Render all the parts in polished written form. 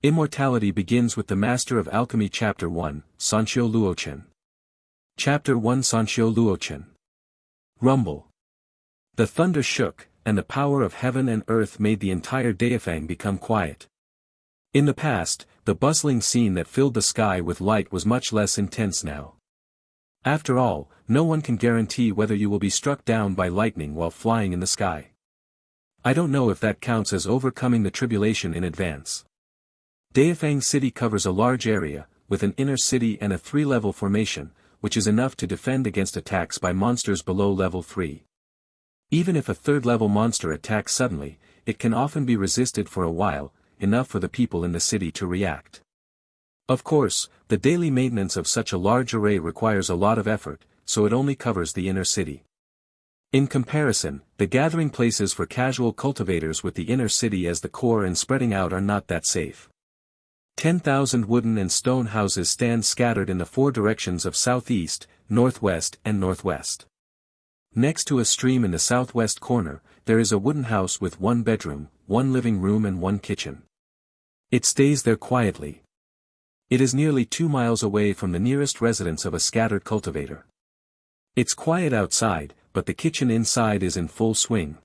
Immortality begins with the Master of Alchemy Chapter 1, Sanshio Luochen. Chapter 1 Sanshio Luochen. Rumble. The thunder shook, and the power of heaven and earth made the entire Daifang become quiet. In the past, the bustling scene that filled the sky with light was much less intense now. After all, no one can guarantee whether you will be struck down by lightning while flying in the sky. I don't know if that counts as overcoming the tribulation in advance. Daifang City covers a large area, with an inner city and a 3-level formation, which is enough to defend against attacks by monsters below level 3. Even if a 3rd-level monster attacks suddenly, it can often be resisted for a while, enough for the people in the city to react. Of course, the daily maintenance of such a large array requires a lot of effort, so it only covers the inner city. In comparison, the gathering places for casual cultivators with the inner city as the core and spreading out are not that safe. 10,000 wooden and stone houses stand scattered in the 4 directions of southeast, northwest and northwest. Next to a stream in the southwest corner, there is a wooden house with 1 bedroom, 1 living room and 1 kitchen. It stays there quietly. It is nearly 2 miles away from the nearest residence of a scattered cultivator. It's quiet outside, but the kitchen inside is in full swing.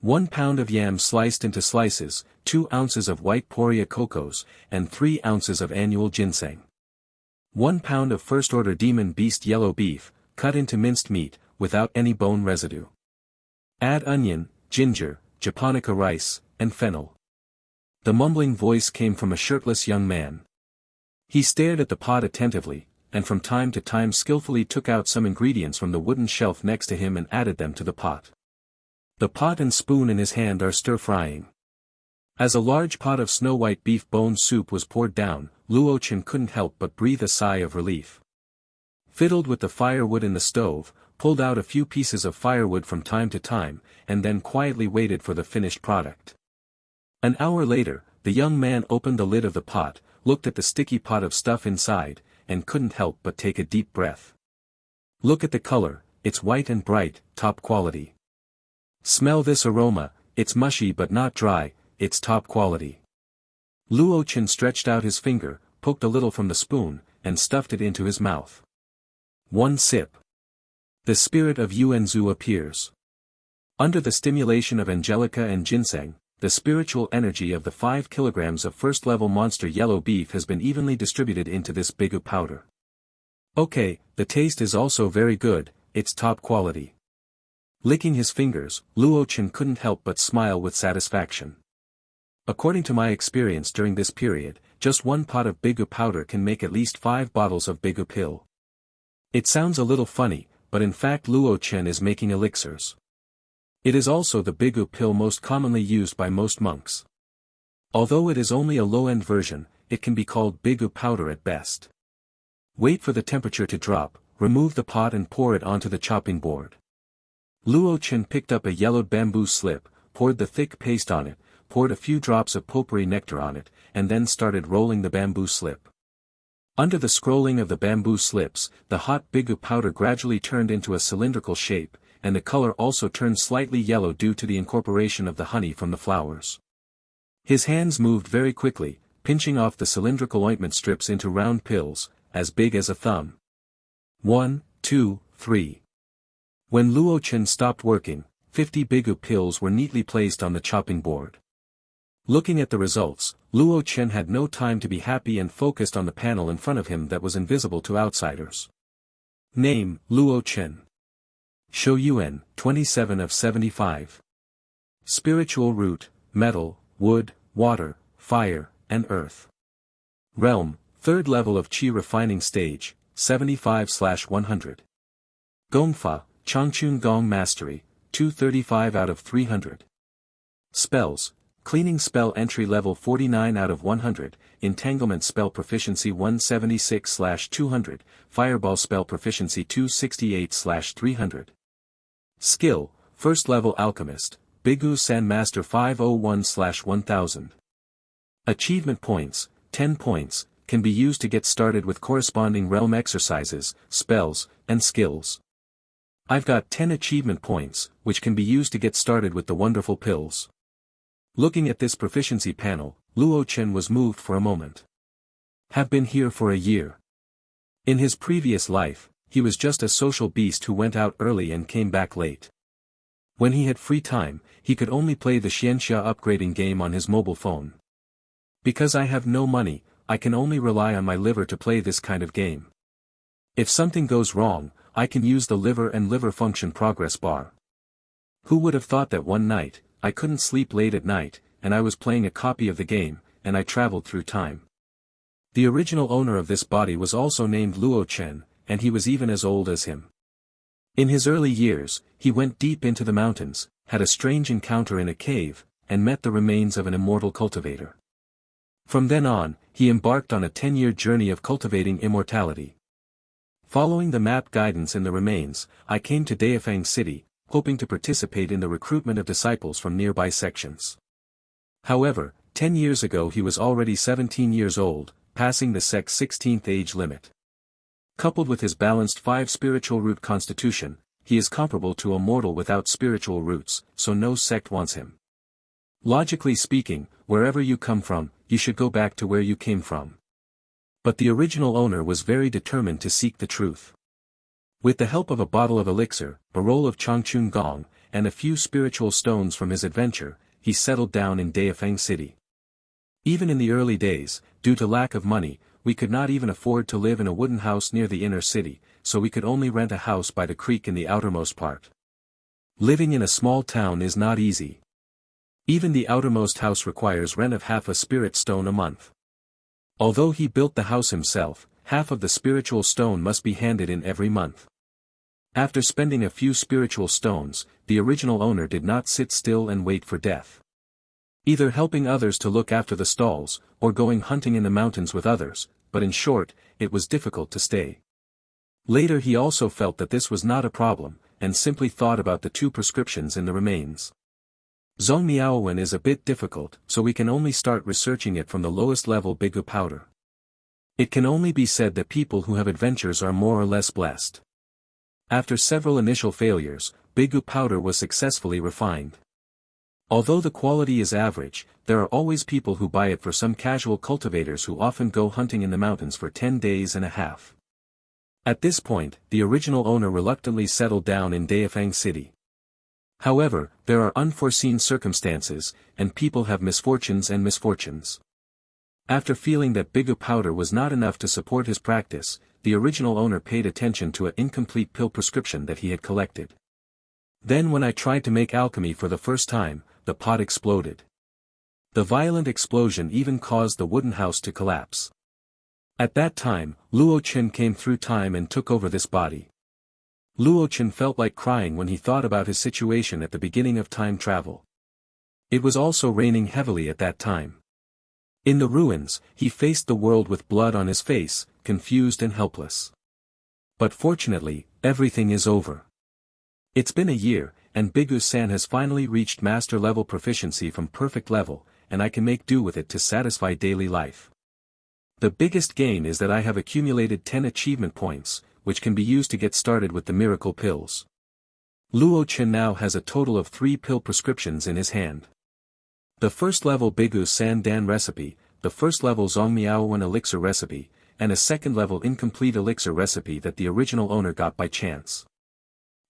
1 pound of yam sliced into slices, 2 ounces of white poria cocos, and 3 ounces of annual ginseng. 1 pound of first-order demon beast yellow beef, cut into minced meat, without any bone residue. Add onion, ginger, japonica rice, and fennel. The mumbling voice came from a shirtless young man. He stared at the pot attentively, and from time to time skillfully took out some ingredients from the wooden shelf next to him and added them to the pot. The pot and spoon in his hand are stir-frying. As a large pot of snow-white beef bone soup was poured down, Luochen couldn't help but breathe a sigh of relief. Fiddled with the firewood in the stove, pulled out a few pieces of firewood from time to time, and then quietly waited for the finished product. An hour later, the young man opened the lid of the pot, looked at the sticky pot of stuff inside, and couldn't help but take a deep breath. Look at the color, it's white and bright, top quality. Smell this aroma, it's mushy but not dry, it's top quality. Luochen stretched out his finger, poked a little from the spoon, and stuffed it into his mouth. 1 sip. The spirit of Yuanzhu appears. Under the stimulation of angelica and ginseng, the spiritual energy of the 5 kilograms of first-level monster yellow beef has been evenly distributed into this bigu powder. Okay, the taste is also very good, it's top quality. Licking his fingers, Luochen couldn't help but smile with satisfaction. According to my experience during this period, just 1 pot of bigu powder can make at least 5 bottles of bigu pill. It sounds a little funny, but in fact Luochen is making elixirs. It is also the bigu pill most commonly used by most monks. Although it is only a low-end version, it can be called bigu powder at best. Wait for the temperature to drop, remove the pot and pour it onto the chopping board. Luochen picked up a yellowed bamboo slip, poured the thick paste on it, poured a few drops of potpourri nectar on it, and then started rolling the bamboo slip. Under the scrolling of the bamboo slips, the hot bigu powder gradually turned into a cylindrical shape, and the color also turned slightly yellow due to the incorporation of the honey from the flowers. His hands moved very quickly, pinching off the cylindrical ointment strips into round pills, as big as a thumb. 1, 2, 3. When Luochen stopped working, 50 bigu pills were neatly placed on the chopping board. Looking at the results, Luochen had no time to be happy and focused on the panel in front of him that was invisible to outsiders. Name, Luochen. Shouyuan, 27 of 75. Spiritual root, metal, wood, water, fire, and earth. Realm, 3rd level of Qi refining stage, 75/100. Gongfa, Changchun Gong Mastery, 235 out of 300. Spells, Cleaning Spell Entry Level 49 out of 100, Entanglement Spell Proficiency 176/200, Fireball Spell Proficiency 268/300. Skill, 1st Level Alchemist, Bigu San Master 501/1000. Achievement Points, 10 points, can be used to get started with corresponding realm exercises, spells, and skills. I've got 10 achievement points, which can be used to get started with the wonderful pills. Looking at this proficiency panel, Luo Chen was moved for a moment. Have been here for a year. In his previous life, he was just a social beast who went out early and came back late. When he had free time, he could only play the Xianxia upgrading game on his mobile phone. Because I have no money, I can only rely on my liver to play this kind of game. If something goes wrong, I can use the liver and liver function progress bar. Who would have thought that one night, I couldn't sleep late at night, and I was playing a copy of the game, and I traveled through time. The original owner of this body was also named Luo Chen, and he was even as old as him. In his early years, he went deep into the mountains, had a strange encounter in a cave, and met the remains of an immortal cultivator. From then on, he embarked on a 10-year journey of cultivating immortality. Following the map guidance in the remains, I came to Daifang City, hoping to participate in the recruitment of disciples from nearby sections. However, 10 years ago he was already 17 years old, passing the sect's 16th age limit. Coupled with his balanced 5 spiritual root constitution, he is comparable to a mortal without spiritual roots, so no sect wants him. Logically speaking, wherever you come from, you should go back to where you came from. But the original owner was very determined to seek the truth. With the help of a bottle of elixir, a roll of Changchun Gong, and a few spiritual stones from his adventure, he settled down in Daifang City. Even in the early days, due to lack of money, we could not even afford to live in a wooden house near the inner city, so we could only rent a house by the creek in the outermost part. Living in a small town is not easy. Even the outermost house requires rent of half a spirit stone a month. Although he built the house himself, half of the spiritual stone must be handed in every month. After spending a few spiritual stones, the original owner did not sit still and wait for death. Either helping others to look after the stalls, or going hunting in the mountains with others, but in short, it was difficult to stay. Later he also felt that this was not a problem, and simply thought about the 2 prescriptions in the remains. Zhongmiaowen is a bit difficult, so we can only start researching it from the lowest level Bigu powder. It can only be said that people who have adventures are more or less blessed. After several initial failures, Bigu powder was successfully refined. Although the quality is average, there are always people who buy it for some casual cultivators who often go hunting in the mountains for 10 days and a half. At this point, the original owner reluctantly settled down in Daifang City. However, there are unforeseen circumstances, and people have misfortunes and misfortunes. After feeling that Bigu powder was not enough to support his practice, the original owner paid attention to an incomplete pill prescription that he had collected. Then when I tried to make alchemy for the first time, the pot exploded. The violent explosion even caused the wooden house to collapse. At that time, Luo Chen came through time and took over this body. Luo Chen felt like crying when he thought about his situation at the beginning of time travel. It was also raining heavily at that time. In the ruins, he faced the world with blood on his face, confused and helpless. But fortunately, everything is over. It's been a year, and Bigu-san has finally reached master-level proficiency from perfect level, and I can make do with it to satisfy daily life. The biggest gain is that I have accumulated 10 achievement points, which can be used to get started with the miracle pills. Luo Chen now has a total of 3 pill prescriptions in his hand. The first level Bigu San Dan recipe, the first level Zhongmiaowen elixir recipe, and a second level incomplete elixir recipe that the original owner got by chance.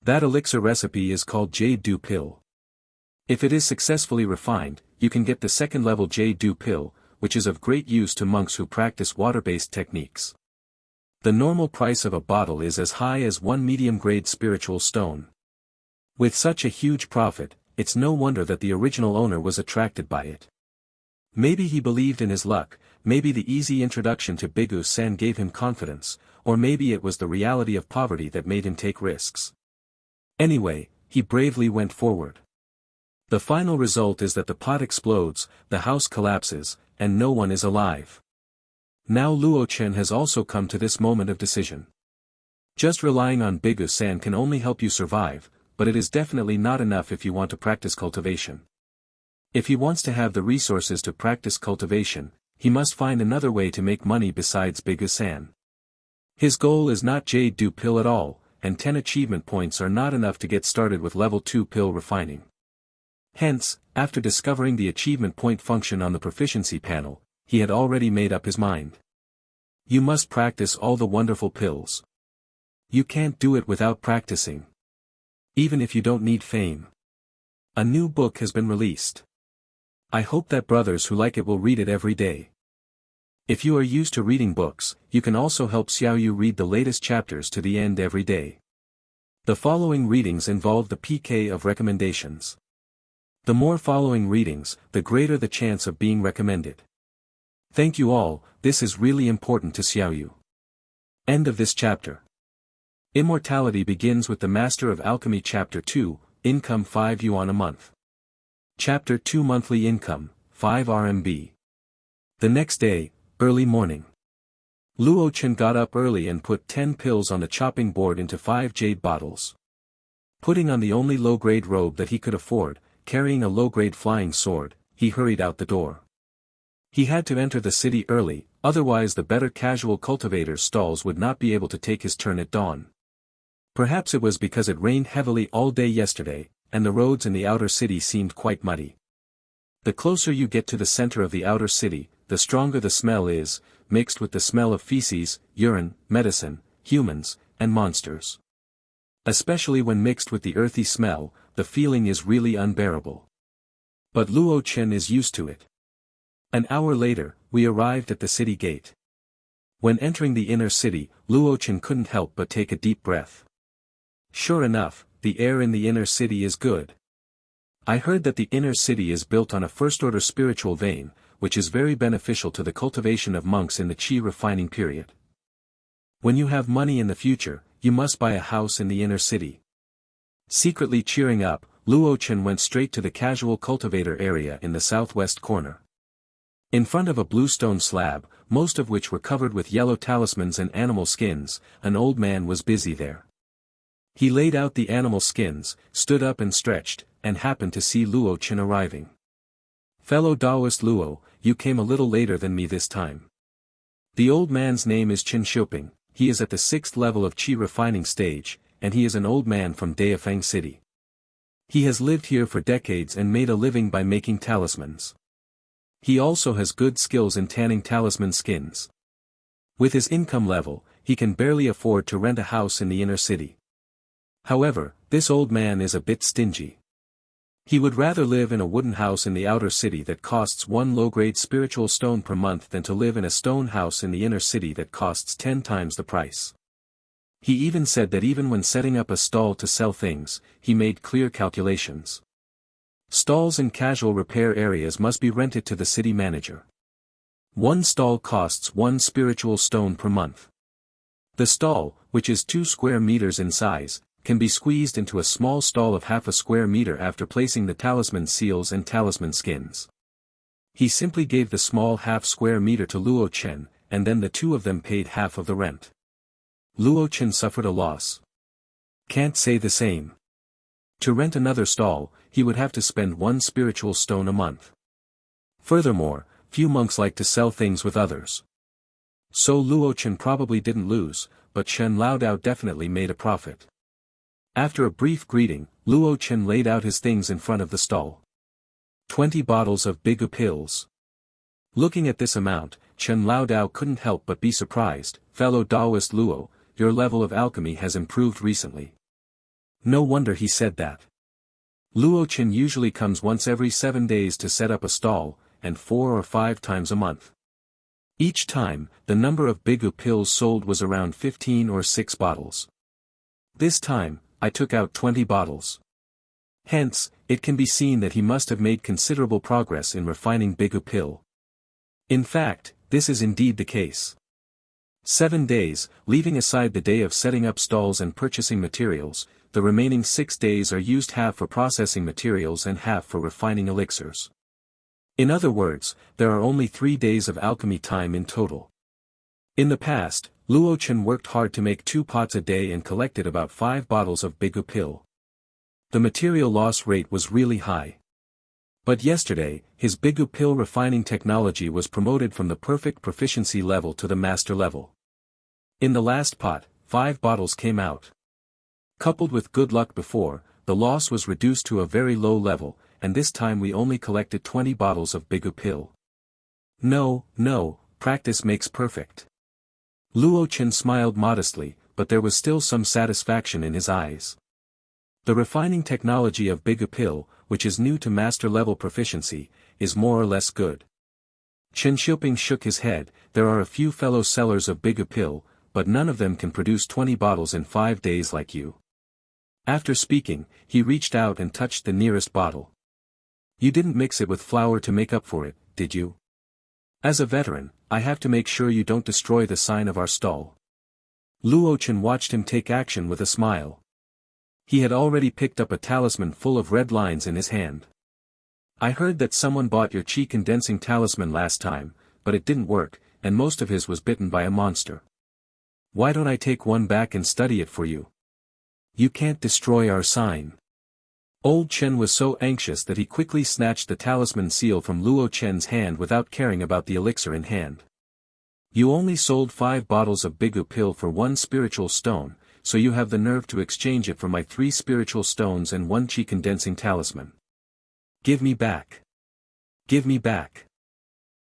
That elixir recipe is called Jade Dew Pill. If it is successfully refined, you can get the second level Jade Dew Pill, which is of great use to monks who practice water-based techniques. The normal price of a bottle is as high as 1 medium-grade spiritual stone. With such a huge profit, it's no wonder that the original owner was attracted by it. Maybe he believed in his luck, maybe the easy introduction to Bigu-san gave him confidence, or maybe it was the reality of poverty that made him take risks. Anyway, he bravely went forward. The final result is that the pot explodes, the house collapses, and no one is alive. Now Luo Chen has also come to this moment of decision. Just relying on Bigu-san can only help you survive, but it is definitely not enough if you want to practice cultivation. If he wants to have the resources to practice cultivation, he must find another way to make money besides Bigu-san. His goal is not Jade Dew Pill at all, and 10 achievement points are not enough to get started with level 2 pill refining. Hence, after discovering the achievement point function on the proficiency panel, he had already made up his mind. You must practice all the wonderful pills. You can't do it without practicing. Even if you don't need fame. A new book has been released. I hope that brothers who like it will read it every day. If you are used to reading books, you can also help Xiaoyu read the latest chapters to the end every day. The following readings involve the PK of recommendations. The more following readings, the greater the chance of being recommended. Thank you all, this is really important to Xiaoyu. End of this chapter. Immortality begins with the Master of Alchemy Chapter 2, Income 5 Yuan a month. Chapter 2 Monthly Income, 5 RMB. The next day, early morning. Luo Chen got up early and put 10 pills on the chopping board into 5 jade bottles. Putting on the only low-grade robe that he could afford, carrying a low-grade flying sword, he hurried out the door. He had to enter the city early, otherwise the better casual cultivators' stalls would not be able to take his turn at dawn. Perhaps it was because it rained heavily all day yesterday, and the roads in the outer city seemed quite muddy. The closer you get to the center of the outer city, the stronger the smell is, mixed with the smell of feces, urine, medicine, humans, and monsters. Especially when mixed with the earthy smell, the feeling is really unbearable. But Luo Chen is used to it. An hour later, we arrived at the city gate. When entering the inner city, Luo Chen couldn't help but take a deep breath. Sure enough, the air in the inner city is good. I heard that the inner city is built on a first-order spiritual vein, which is very beneficial to the cultivation of monks in the qi refining period. When you have money in the future, you must buy a house in the inner city. Secretly cheering up, Luo Chen went straight to the casual cultivator area in the southwest corner. In front of a blue stone slab, most of which were covered with yellow talismans and animal skins, an old man was busy there. He laid out the animal skins, stood up and stretched, and happened to see Luo Chen arriving. Fellow Taoist Luo, you came a little later than me this time. The old man's name is Qin Xiuping, he is at the 6th level of qi refining stage, and he is an old man from Daifang City. He has lived here for decades and made a living by making talismans. He also has good skills in tanning talisman skins. With his income level, he can barely afford to rent a house in the inner city. However, this old man is a bit stingy. He would rather live in a wooden house in the outer city that costs 1 low-grade spiritual stone per month than to live in a stone house in the inner city that costs 10 times the price. He even said that even when setting up a stall to sell things, he made clear calculations. Stalls in casual repair areas must be rented to the city manager. One stall costs 1 spiritual stone per month. The stall, which is 2 square meters in size, can be squeezed into a small stall of half a square meter after placing the talisman seals and talisman skins. He simply gave the small half square meter to Luo Chen, and then the two of them paid half of the rent. Luo Chen suffered a loss. Can't say the same. To rent another stall, he would have to spend 1 spiritual stone a month. Furthermore, few monks like to sell things with others. So Luo Chen probably didn't lose, but Shen Laodao definitely made a profit. After a brief greeting, Luo Chen laid out his things in front of the stall. 20 bottles of Bigu pills. Looking at this amount, Chen Laodao couldn't help but be surprised. Fellow Taoist Luo, your level of alchemy has improved recently. No wonder he said that. Luo Chen usually comes once every 7 days to set up a stall, and 4 or 5 times a month. Each time, the number of Bigu pills sold was around 15 or 6 bottles. This time, I took out 20 bottles. Hence, it can be seen that he must have made considerable progress in refining Bigu pill. In fact, this is indeed the case. 7 days, leaving aside the day of setting up stalls and purchasing materials, the remaining 6 days are used half for processing materials and half for refining elixirs. In other words, there are only 3 days of alchemy time in total. In the past, Luo Chen worked hard to make 2 pots a day and collected about 5 bottles of Bigu pill. The material loss rate was really high. But yesterday, his Bigu pill refining technology was promoted from the perfect proficiency level to the master level. In the last pot, 5 bottles came out. Coupled with good luck before, the loss was reduced to a very low level, and this time we only collected 20 bottles of Bigu pill. No, practice makes perfect. Luo Chen smiled modestly, but there was still some satisfaction in his eyes. The refining technology of Bigu pill, which is new to master-level proficiency, is more or less good. Chen Xiuping shook his head. There are a few fellow sellers of Bigu pill, but none of them can produce 20 bottles in 5 days like you. After speaking, he reached out and touched the nearest bottle. You didn't mix it with flour to make up for it, did you? As a veteran, I have to make sure you don't destroy the sign of our stall. Luo Chen watched him take action with a smile. He had already picked up a talisman full of red lines in his hand. I heard that someone bought your chi condensing talisman last time, but it didn't work, and most of his was bitten by a monster. Why don't I take one back and study it for you? You can't destroy our sign. Old Chen was so anxious that he quickly snatched the talisman seal from Luo Chen's hand without caring about the elixir in hand. You only sold 5 bottles of Bigu pill for 1 spiritual stone, so you have the nerve to exchange it for my 3 spiritual stones and 1 chi condensing talisman. Give me back. Give me back.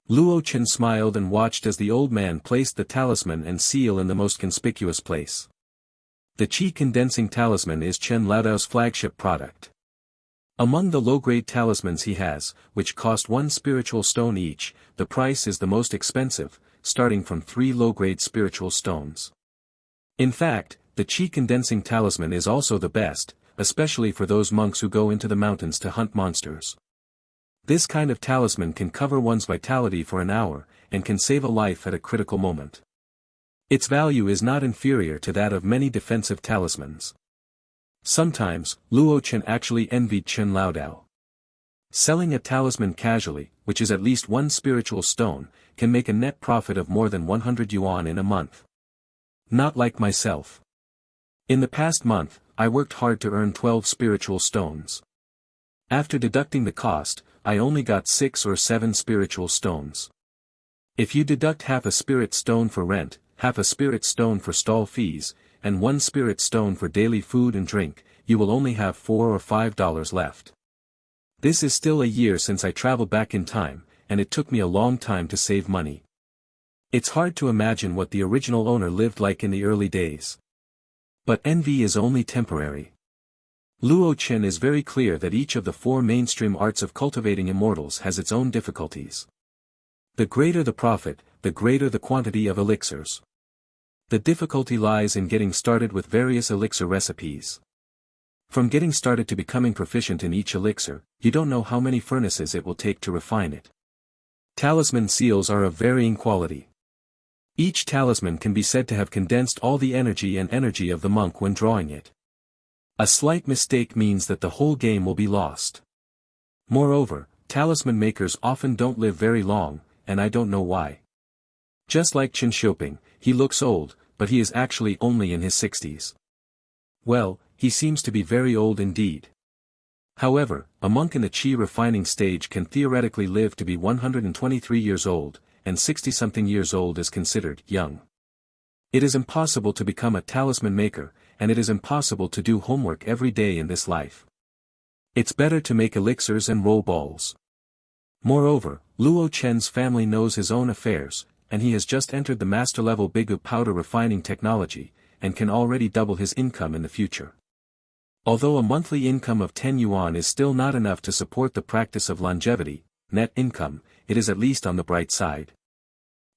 Luo Chen smiled and watched as the old man placed the talisman and seal in the most conspicuous place. The chi condensing talisman is Chen Laodao's flagship product. Among the low-grade talismans he has, which cost 1 spiritual stone each, the price is the most expensive, starting from 3 low-grade spiritual stones. In fact, the chi condensing talisman is also the best, especially for those monks who go into the mountains to hunt monsters. This kind of talisman can cover one's vitality for an hour, and can save a life at a critical moment. Its value is not inferior to that of many defensive talismans. Sometimes, Luo Chen actually envied Chen Laodao. Selling a talisman casually, which is at least 1 spiritual stone, can make a net profit of more than 100 yuan in a month. Not like myself. In the past month, I worked hard to earn 12 spiritual stones. After deducting the cost, I only got 6 or 7 spiritual stones. If you deduct half a spirit stone for rent, half a spirit stone for stall fees, and 1 spirit stone for daily food and drink, you will only have $4 or $5 left. This is still a year since I traveled back in time, and it took me a long time to save money. It's hard to imagine what the original owner lived like in the early days. But envy is only temporary. Luo Chen is very clear that each of the 4 mainstream arts of cultivating immortals has its own difficulties. The greater the profit, the greater the quantity of elixirs. The difficulty lies in getting started with various elixir recipes. From getting started to becoming proficient in each elixir, you don't know how many furnaces it will take to refine it. Talisman seals are of varying quality. Each talisman can be said to have condensed all the energy of the monk when drawing it. A slight mistake means that the whole game will be lost. Moreover, talisman makers often don't live very long, and I don't know why. Just like Chen Xiuping, he looks old, but he is actually only in his 60s. Well, he seems to be very old indeed. However, a monk in the chi refining stage can theoretically live to be 123 years old, and 60-something years old is considered young. It is impossible to become a talisman maker, and it is impossible to do homework every day in this life. It's better to make elixirs and roll balls. Moreover, Luo Chen's family knows his own affairs, and he has just entered the master-level Bigu powder refining technology, and can already double his income in the future. Although a monthly income of 10 yuan is still not enough to support the practice of longevity, net income, it is at least on the bright side.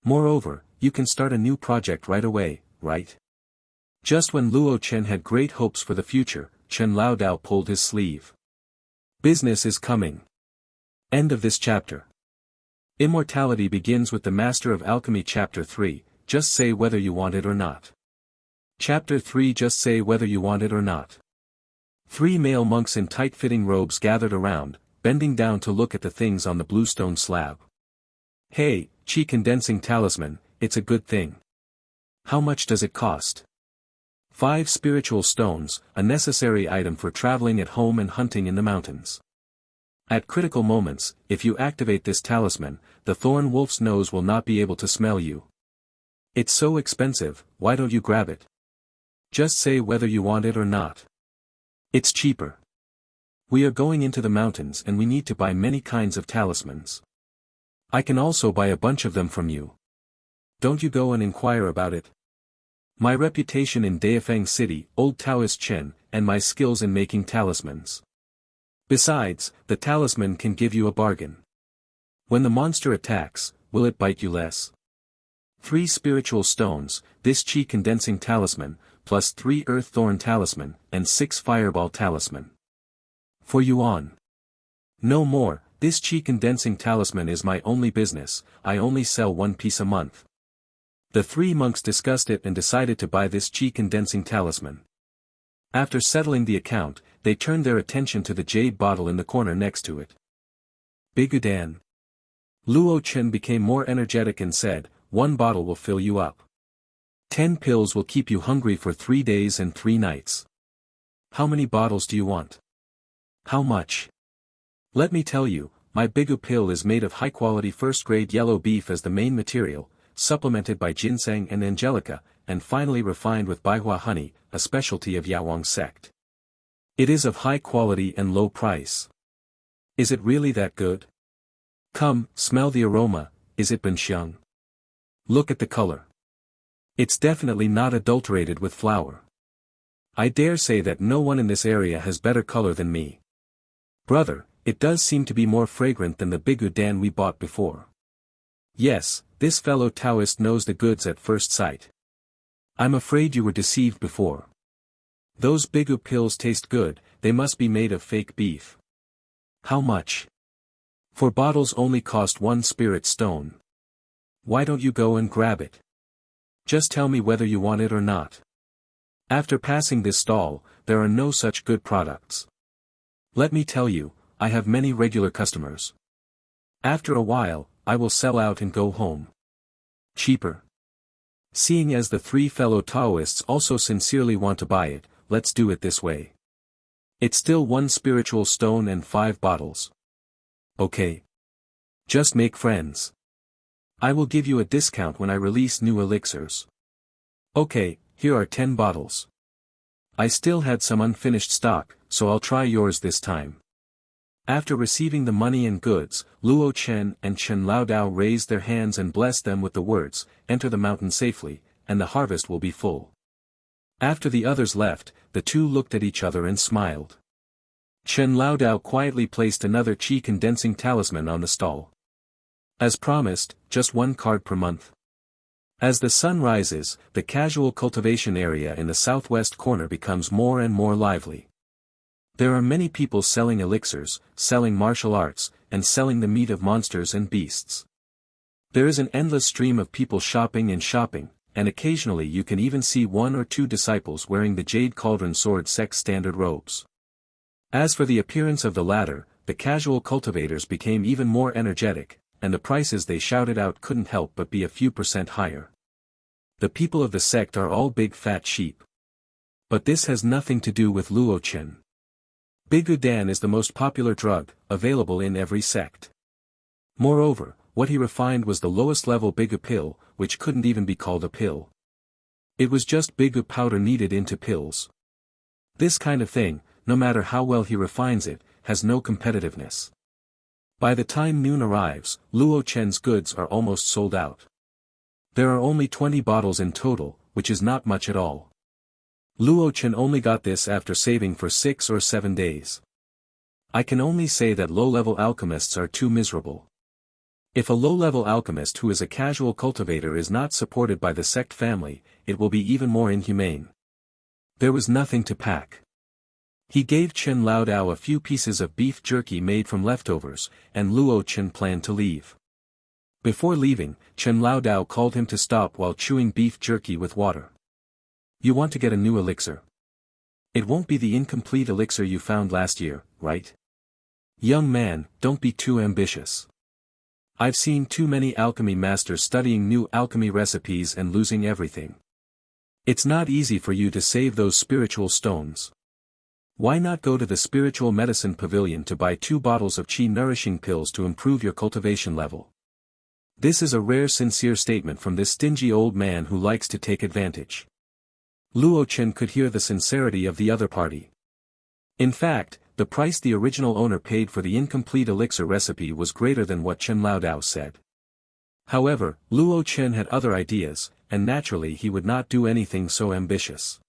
Moreover, you can start a new project right away, right? Just when Luo Chen had great hopes for the future, Chen Laodao pulled his sleeve. Business is coming. End of this chapter. Immortality begins with the Master of Alchemy Chapter 3, just say whether you want it or not. Chapter 3 Just say whether you want it or not. 3 male monks in tight-fitting robes gathered around, bending down to look at the things on the bluestone slab. Hey, chi condensing talisman, it's a good thing. How much does it cost? 5 spiritual stones, a necessary item for traveling at home and hunting in the mountains. At critical moments, if you activate this talisman, the thorn wolf's nose will not be able to smell you. It's so expensive, why don't you grab it? Just say whether you want it or not. It's cheaper. We are going into the mountains and we need to buy many kinds of talismans. I can also buy a bunch of them from you. Don't you go and inquire about it? My reputation in Daifeng City, Old Taoist Chen, and my skills in making talismans. Besides, the talisman can give you a bargain. When the monster attacks, will it bite you less? 3 spiritual stones, this chi condensing talisman, plus 3 earth thorn talisman, and 6 fireball talisman. For yuan. No more, this chi condensing talisman is my only business, I only sell 1 piece a month. The 3 monks discussed it and decided to buy this chi condensing talisman. After settling the account, they turned their attention to the jade bottle in the corner next to it. Bigudan. Luo Chen became more energetic and said, 1 bottle will fill you up. 10 pills will keep you hungry for 3 days and 3 nights. How many bottles do you want? How much? Let me tell you, my Bigu pill is made of high-quality first-grade yellow beef as the main material, supplemented by ginseng and angelica, and finally refined with Baihua honey, a specialty of Yawang sect. It is of high quality and low price. Is it really that good? Come, smell the aroma, is it Benxiang? Look at the color. It's definitely not adulterated with flour. I dare say that no one in this area has better color than me. Brother, it does seem to be more fragrant than the Bigu Dan we bought before. Yes, this fellow Taoist knows the goods at first sight. I'm afraid you were deceived before. Those Bigu pills taste good, they must be made of fake beef. How much? 4 bottles only cost 1 spirit stone. Why don't you go and grab it? Just tell me whether you want it or not. After passing this stall, there are no such good products. Let me tell you, I have many regular customers. After a while, I will sell out and go home. Cheaper. Seeing as the 3 fellow Taoists also sincerely want to buy it, let's do it this way. It's still 1 spiritual stone and 5 bottles. Okay. Just make friends. I will give you a discount when I release new elixirs. Okay, here are 10 bottles. I still had some unfinished stock, so I'll try yours this time. After receiving the money and goods, Luo Chen and Chen Laodao raised their hands and blessed them with the words, "Enter the mountain safely, and the harvest will be full." After the others left, the 2 looked at each other and smiled. Chen Laodao quietly placed another chi condensing talisman on the stall. As promised, just 1 card per month. As the sun rises, the casual cultivation area in the southwest corner becomes more and more lively. There are many people selling elixirs, selling martial arts, and selling the meat of monsters and beasts. There is an endless stream of people shopping, and occasionally you can even see 1 or 2 disciples wearing the Jade Cauldron Sword sect standard robes. As for the appearance of the latter, the casual cultivators became even more energetic, and the prices they shouted out couldn't help but be a few % higher. The people of the sect are all big fat sheep. But this has nothing to do with Luo Chen. Bigu Dan is the most popular drug, available in every sect. Moreover, what he refined was the lowest level Bigu pill, which couldn't even be called a pill. It was just Bigu powder kneaded into pills. This kind of thing, no matter how well he refines it, has no competitiveness. By the time noon arrives, Luo Chen's goods are almost sold out. There are only 20 bottles in total, which is not much at all. Luo Chen only got this after saving for 6 or 7 days. I can only say that low-level alchemists are too miserable. If a low-level alchemist who is a casual cultivator is not supported by the sect family, it will be even more inhumane. There was nothing to pack. He gave Chen Laodao a few pieces of beef jerky made from leftovers, and Luo Chen planned to leave. Before leaving, Chen Laodao called him to stop while chewing beef jerky with water. You want to get a new elixir. It won't be the incomplete elixir you found last year, right? Young man, don't be too ambitious. I've seen too many alchemy masters studying new alchemy recipes and losing everything. It's not easy for you to save those spiritual stones. Why not go to the spiritual medicine pavilion to buy 2 bottles of chi nourishing pills to improve your cultivation level? This is a rare sincere statement from this stingy old man who likes to take advantage. Luo Chen could hear the sincerity of the other party. In fact, The price the original owner paid for the incomplete elixir recipe was greater than what Chen Laodao said. However, Luo Chen had other ideas, and naturally he would not do anything so ambitious.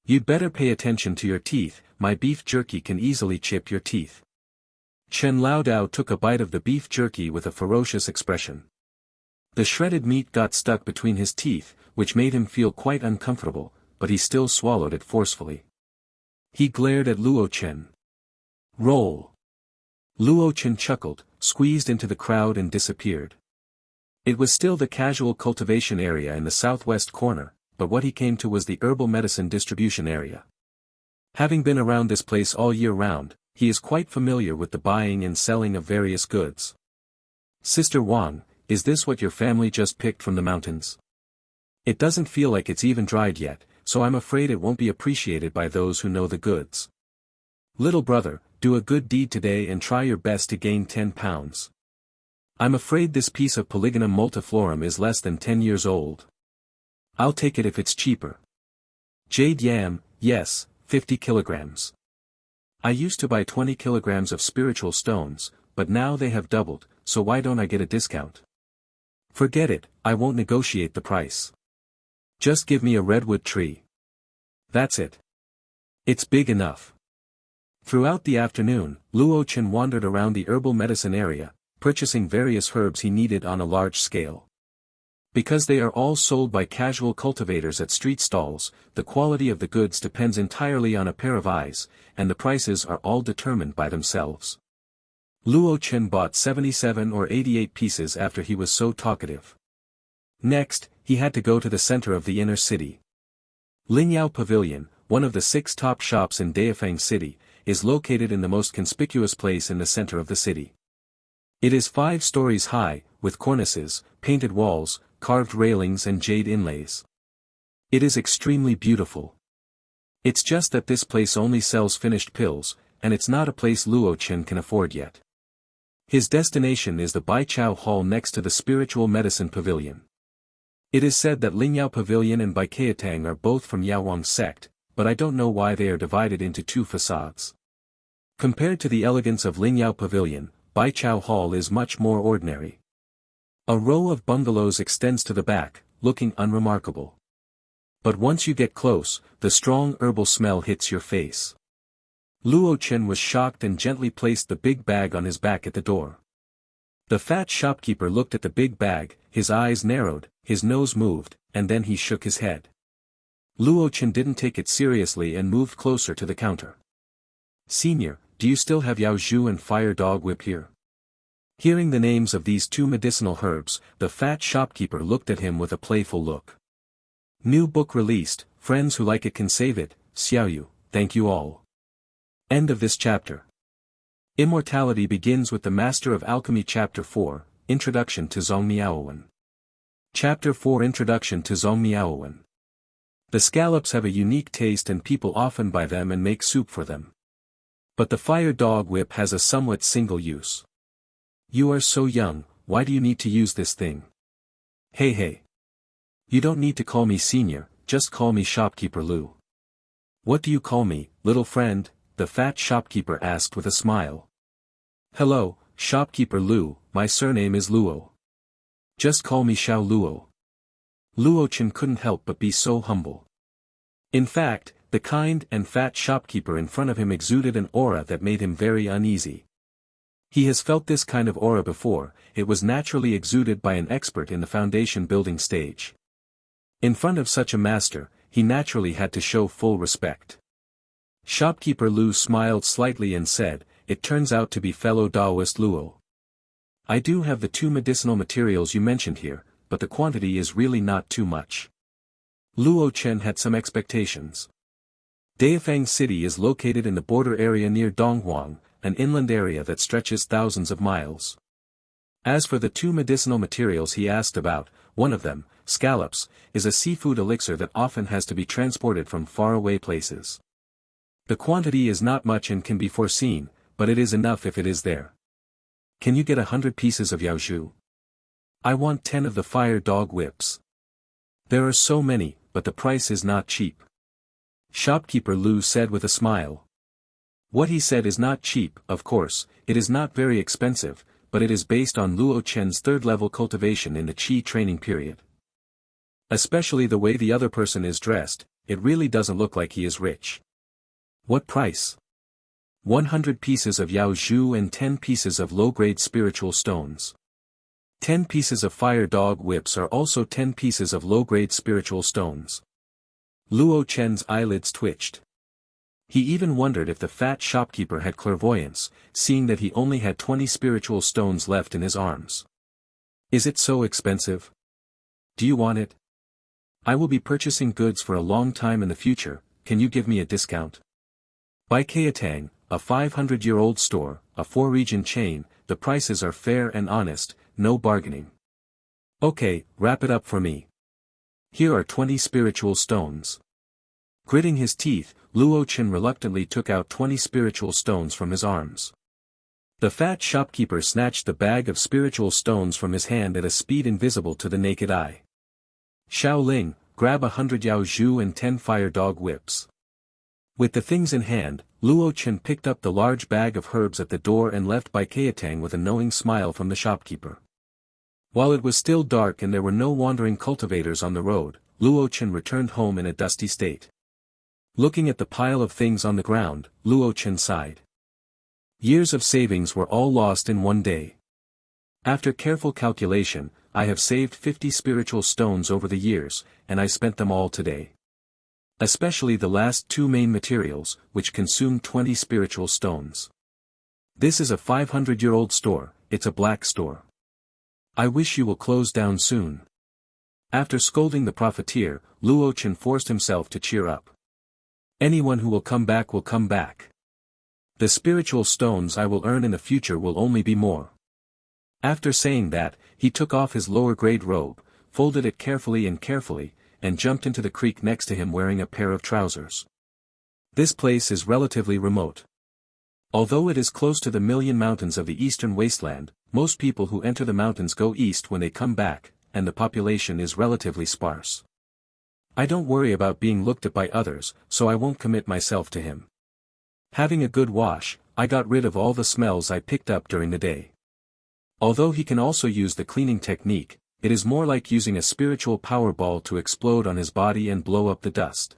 You'd better pay attention to your teeth, my beef jerky can easily chip your teeth. Chen Laodao took a bite of the beef jerky with a ferocious expression. The shredded meat got stuck between his teeth, which made him feel quite uncomfortable, but he still swallowed it forcefully. He glared at Luo Chen. Roll. Luo Chen chuckled, squeezed into the crowd and disappeared. It was still the casual cultivation area in the southwest corner, but what he came to was the herbal medicine distribution area. Having been around this place all year round, he is quite familiar with the buying and selling of various goods. Sister Wang, is this what your family just picked from the mountains? It doesn't feel like it's even dried yet, so I'm afraid it won't be appreciated by those who know the goods. Little brother, do a good deed today and try your best to gain 10 pounds. I'm afraid this piece of Polygonum multiflorum is less than 10 years old. I'll take it if it's cheaper. Jade yam, yes, 50 kilograms. I used to buy 20 kilograms of spiritual stones, but now they have doubled, so why don't I get a discount? Forget it, I won't negotiate the price. Just give me a redwood tree. That's it. It's big enough. Throughout the afternoon, Luo Chen wandered around the herbal medicine area, purchasing various herbs he needed on a large scale. Because they are all sold by casual cultivators at street stalls, the quality of the goods depends entirely on a pair of eyes, and the prices are all determined by themselves. Luo Chen bought 77 or 88 pieces after he was so talkative. Next, he had to go to the center of the inner city. Lingyao Pavilion, one of the 6 top shops in Daifang City, is located in the most conspicuous place in the center of the city. It is 5 stories high, with cornices, painted walls, carved railings and jade inlays. It is extremely beautiful. It's just that this place only sells finished pills, and it's not a place Luo Chen can afford yet. His destination is the Baichao Hall next to the Spiritual Medicine Pavilion. It is said that Lingyao Pavilion and Baikayatang are both from Yaowang sect, but I don't know why they are divided into 2 facades. Compared to the elegance of Lingyao Pavilion, Baichao Hall is much more ordinary. A row of bungalows extends to the back, looking unremarkable. But once you get close, the strong herbal smell hits your face. Luo Chen was shocked and gently placed the big bag on his back at the door. The fat shopkeeper looked at the big bag, his eyes narrowed, his nose moved, and then he shook his head. Luo Chen didn't take it seriously and moved closer to the counter. Senior, do you still have Yao Zhu and Fire Dog Whip here? Hearing the names of these 2 medicinal herbs, the fat shopkeeper looked at him with a playful look. New book released, friends who like it can save it, Xiaoyu, thank you all. End of this chapter. Immortality begins with the Master of Alchemy Chapter 4, Introduction to Zhongmiaowen. Chapter 4 Introduction to Zhongmiaowen. The scallops have a unique taste and people often buy them and make soup for them. But the Fire Dog Whip has a somewhat single use. You are so young, why do you need to use this thing? Hey. You don't need to call me senior, just call me Shopkeeper Lu. What do you call me, little friend? The fat shopkeeper asked with a smile. Hello, Shopkeeper Lu, my surname is Luo. Just call me Xiao Luo. Luo Chen couldn't help but be so humble. In fact, the kind and fat shopkeeper in front of him exuded an aura that made him very uneasy. He has felt this kind of aura before, it was naturally exuded by an expert in the foundation building stage. In front of such a master, he naturally had to show full respect. Shopkeeper Lu smiled slightly and said, it turns out to be fellow Taoist Luo. I do have the 2 medicinal materials you mentioned here, but the quantity is really not too much. Luo Chen had some expectations. Daifang City is located in the border area near Donghuang, an inland area that stretches thousands of miles. As for the 2 medicinal materials he asked about, one of them, scallops, is a seafood elixir that often has to be transported from faraway places. The quantity is not much and can be foreseen, but it is enough if it is there. Can you get 100 pieces of Yao Zhu? I want 10 of the Fire Dog Whips. There are so many, but the price is not cheap. Shopkeeper Lu said with a smile. What he said is not cheap, of course, it is not very expensive, but it is based on Luo Chen's third-level cultivation in the Qi training period. Especially the way the other person is dressed, it really doesn't look like he is rich. What price? 100 pieces of Yao Zhu and 10 pieces of low-grade spiritual stones. 10 pieces of fire dog whips are also 10 pieces of low-grade spiritual stones. Luo Chen's eyelids twitched. He even wondered if the fat shopkeeper had clairvoyance, seeing that he only had 20 spiritual stones left in his arms. Is it so expensive? Do you want it? I will be purchasing goods for a long time in the future, can you give me a discount? By Kaitang, a 500-year-old store, a 4-region chain, the prices are fair and honest, no bargaining. Okay, wrap it up for me. Here are 20 spiritual stones. Gritting his teeth, Luo Chen reluctantly took out 20 spiritual stones from his arms. The fat shopkeeper snatched the bag of spiritual stones from his hand at a speed invisible to the naked eye. Xiao Ling, grab 100 Yao Zhu and 10 fire dog whips. With the things in hand, Luo Chen picked up the large bag of herbs at the door and left Bai Kaitang with a knowing smile from the shopkeeper. While it was still dark and there were no wandering cultivators on the road, Luo Chen returned home in a dusty state. Looking at the pile of things on the ground, Luo Chen sighed. Years of savings were all lost in one day. After careful calculation, I have saved 50 spiritual stones over the years, and I spent them all today. Especially the last 2 main materials, which consumed 20 spiritual stones. This is a 500-year-old store, it's a black store. I wish you will close down soon. After scolding the profiteer, Luo Chen forced himself to cheer up. Anyone who will come back will come back. The spiritual stones I will earn in the future will only be more. After saying that, he took off his lower-grade robe, folded it carefully, and jumped into the creek next to him wearing a pair of trousers. This place is relatively remote. Although it is close to the Million Mountains of the eastern wasteland, most people who enter the mountains go east when they come back, and the population is relatively sparse. I don't worry about being looked at by others, so I won't commit myself to him. Having a good wash, I got rid of all the smells I picked up during the day. Although he can also use the cleaning technique, it is more like using a spiritual power ball to explode on his body and blow up the dust.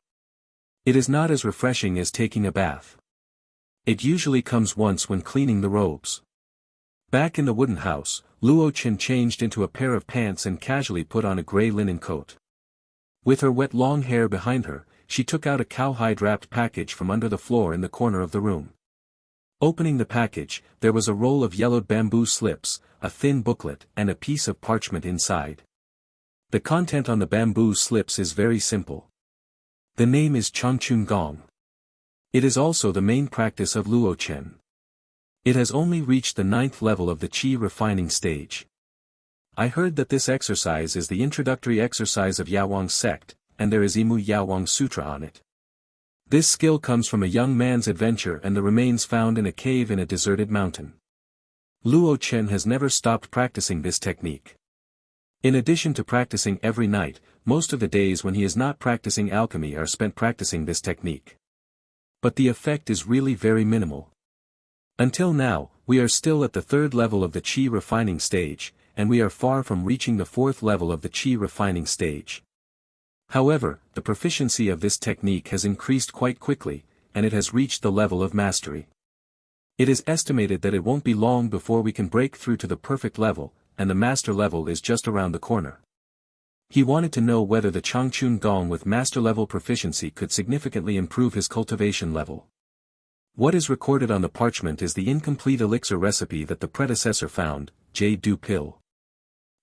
It is not as refreshing as taking a bath. It usually comes once when cleaning the robes. Back in the wooden house, Luo Chen changed into a pair of pants and casually put on a gray linen coat. With her wet long hair behind her, she took out a cowhide-wrapped package from under the floor in the corner of the room. Opening the package, there was a roll of yellowed bamboo slips, a thin booklet, and a piece of parchment inside. The content on the bamboo slips is very simple. The name is Changchun Gong. It is also the main practice of Luo Chen. It has only reached the 9th level of the Qi refining stage. I heard that this exercise is the introductory exercise of Yawang sect, and there is Imu Yawang Sutra on it. This skill comes from a young man's adventure and the remains found in a cave in a deserted mountain. Luo Chen has never stopped practicing this technique. In addition to practicing every night, most of the days when he is not practicing alchemy are spent practicing this technique. But the effect is really very minimal. Until now, we are still at the 3rd level of the Qi refining stage, and we are far from reaching the 4th level of the Qi refining stage. However, the proficiency of this technique has increased quite quickly, and it has reached the level of mastery. It is estimated that it won't be long before we can break through to the perfect level, and the master level is just around the corner. He wanted to know whether the Changchun Gong with master level proficiency could significantly improve his cultivation level. What is recorded on the parchment is the incomplete elixir recipe that the predecessor found, Jade pill.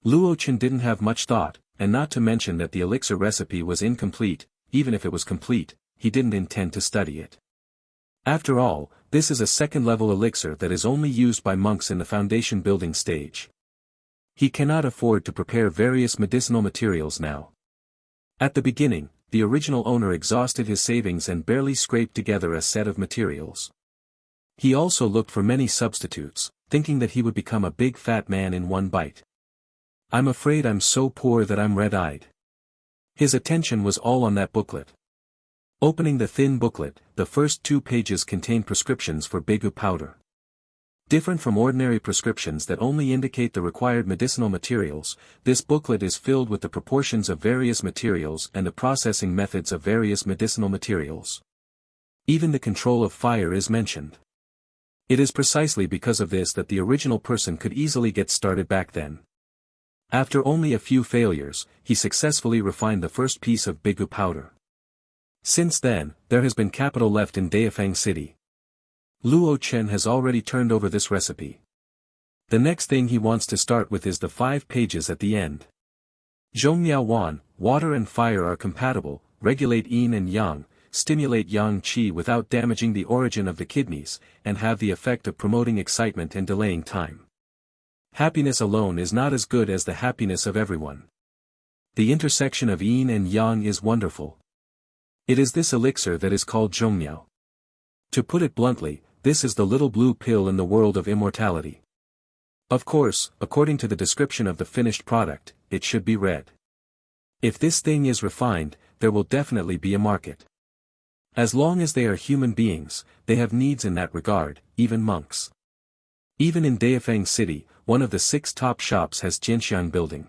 Luo Chen didn't have much thought, and not to mention that the elixir recipe was incomplete. Even if it was complete, he didn't intend to study it. After all, this is a 2nd-level elixir that is only used by monks in the foundation building stage. He cannot afford to prepare various medicinal materials now. At the beginning, the original owner exhausted his savings and barely scraped together a set of materials. He also looked for many substitutes, thinking that he would become a big fat man in one bite. I'm afraid I'm so poor that I'm red-eyed. His attention was all on that booklet. Opening the thin booklet, the first 2 pages contain prescriptions for Bigu powder. Different from ordinary prescriptions that only indicate the required medicinal materials, this booklet is filled with the proportions of various materials and the processing methods of various medicinal materials. Even the control of fire is mentioned. It is precisely because of this that the original person could easily get started back then. After only a few failures, he successfully refined the first piece of Bigu powder. Since then, there has been capital left in Daifang City. Luo Chen has already turned over this recipe. The next thing he wants to start with is the 5 pages at the end. Zhongmiao Wan, water and fire are compatible, regulate yin and yang, stimulate yang qi without damaging the origin of the kidneys, and have the effect of promoting excitement and delaying time. Happiness alone is not as good as the happiness of everyone. The intersection of yin and yang is wonderful. It is this elixir that is called Zhongmiao. To put it bluntly, this is the little blue pill in the world of immortality. Of course, according to the description of the finished product, it should be red. If this thing is refined, there will definitely be a market. As long as they are human beings, they have needs in that regard, even monks. Even in Daifang City, one of the 6 top shops has Jianxiang building.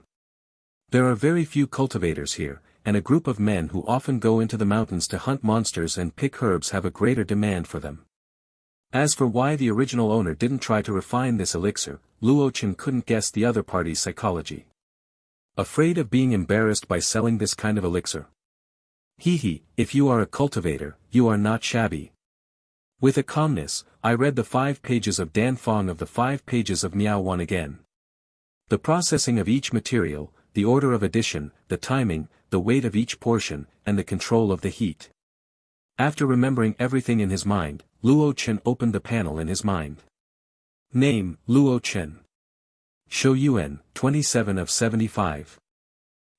There are very few cultivators here, and a group of men who often go into the mountains to hunt monsters and pick herbs have a greater demand for them. As for why the original owner didn't try to refine this elixir, Luo Chen couldn't guess the other party's psychology. Afraid of being embarrassed by selling this kind of elixir? He, if you are a cultivator, you are not shabby. With a calmness, I read the 5 pages of Dan Fong of the 5 pages of Miao Wan again. The processing of each material, the order of addition, the timing, the weight of each portion, and the control of the heat. After remembering everything in his mind, Luo Chen opened the panel in his mind. Name, Luo Chen. Shou Yuan, 27 of 75.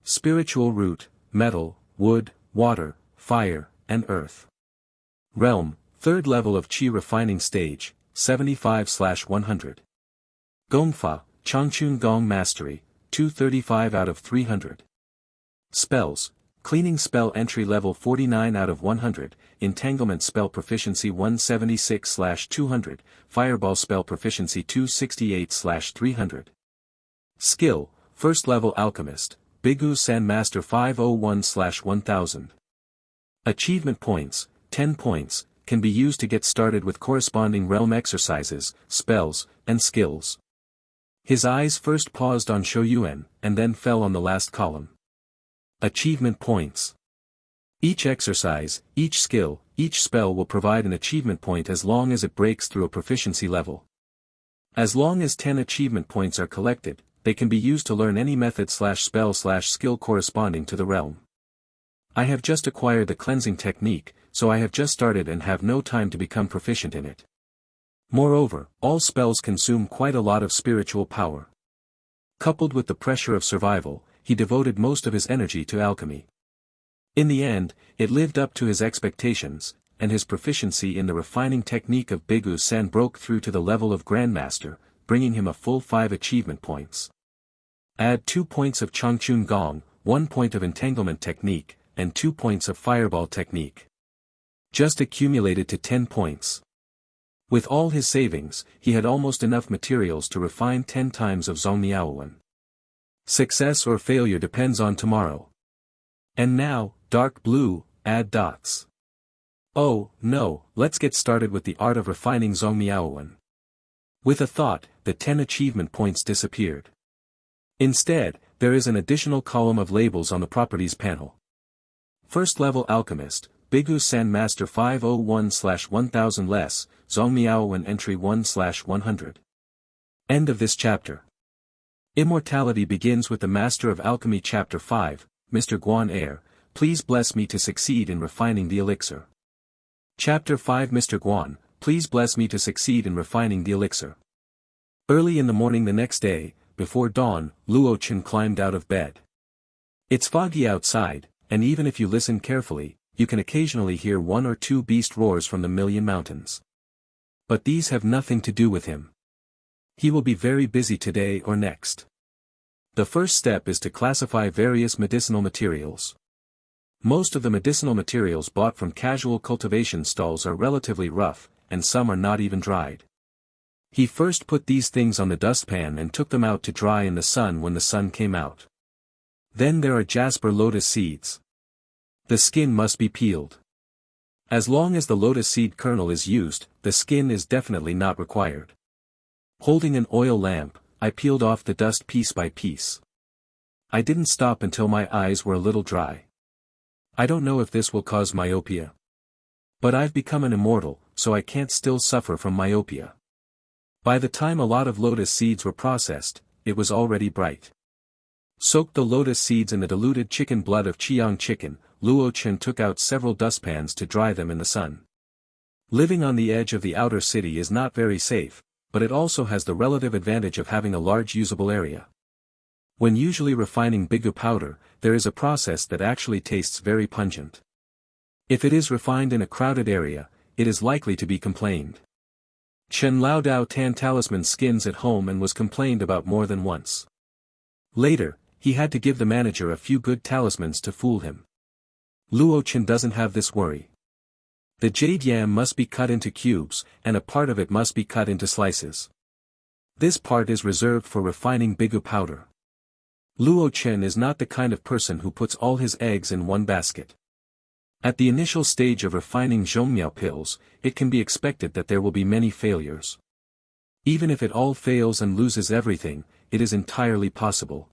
Spiritual root, metal, wood, water, fire, and earth. Realm, 3rd level of Qi refining stage, 75/100. Gongfa, Changchun Gong Mastery, 235 out of 300. Spells, Cleaning Spell Entry Level 49 out of 100, Entanglement Spell Proficiency 176/200, Fireball Spell Proficiency 268/300. Skill, 1st Level Alchemist, Bigu San Master 501/1000. Achievement Points, 10 points, can be used to get started with corresponding realm exercises, spells, and skills. His eyes first paused on Shou Yuan, and then fell on the last column. Achievement Points. Each exercise, each skill, each spell will provide an achievement point as long as it breaks through a proficiency level. As long as 10 achievement points are collected, they can be used to learn any method/spell/skill corresponding to the realm. I have just acquired the cleansing technique, so I have just started and have no time to become proficient in it. Moreover, all spells consume quite a lot of spiritual power. Coupled with the pressure of survival, he devoted most of his energy to alchemy. In the end, it lived up to his expectations, and his proficiency in the refining technique of Bigu San broke through to the level of Grandmaster, bringing him a full 5 achievement points. Add 2 points of Changchun Gong, 1 point of Entanglement Technique, and 2 points of Fireball Technique. Just accumulated to 10 points. With all his savings, he had almost enough materials to refine 10 times of Zhongmiaowen. Success or failure depends on tomorrow. And now, dark blue, add dots. Oh, no, let's get started with the art of refining Zhongmiaowen. With a thought, the 10 achievement points disappeared. Instead, there is an additional column of labels on the properties panel. 1st Level Alchemist, Bigu San Master 501/1000 less, Zhongmiaowen Entry 1/100. End of this chapter. Immortality begins with the Master of Alchemy Chapter 5, Mr. Guan Air, please bless me to succeed in refining the elixir. Chapter 5 Mr. Guan, please bless me to succeed in refining the elixir. Early in the morning the next day, before dawn, Luo Chen climbed out of bed. It's foggy outside, and even if you listen carefully, you can occasionally hear 1 or 2 beast roars from the Million Mountains. But these have nothing to do with him. He will be very busy today or next. The first step is to classify various medicinal materials. Most of the medicinal materials bought from casual cultivation stalls are relatively rough, and some are not even dried. He first put these things on the dustpan and took them out to dry in the sun when the sun came out. Then there are jasper lotus seeds. The skin must be peeled. As long as the lotus seed kernel is used, the skin is definitely not required. Holding an oil lamp, I peeled off the dust piece by piece. I didn't stop until my eyes were a little dry. I don't know if this will cause myopia. But I've become an immortal, so I can't still suffer from myopia. By the time a lot of lotus seeds were processed, it was already bright. Soaked the lotus seeds in the diluted chicken blood of Chiang chicken, Luo Chen took out several dustpans to dry them in the sun. Living on the edge of the outer city is not very safe, but it also has the relative advantage of having a large usable area. When usually refining bigu powder, there is a process that actually tastes very pungent. If it is refined in a crowded area, it is likely to be complained. Chen Lao Dao tan talisman skins at home and was complained about more than once. Later, he had to give the manager a few good talismans to fool him. Luo Chen doesn't have this worry. The jade yam must be cut into cubes, and a part of it must be cut into slices. This part is reserved for refining bigu powder. Luo Chen is not the kind of person who puts all his eggs in one basket. At the initial stage of refining zhongmiao pills, it can be expected that there will be many failures. Even if it all fails and loses everything, it is entirely possible.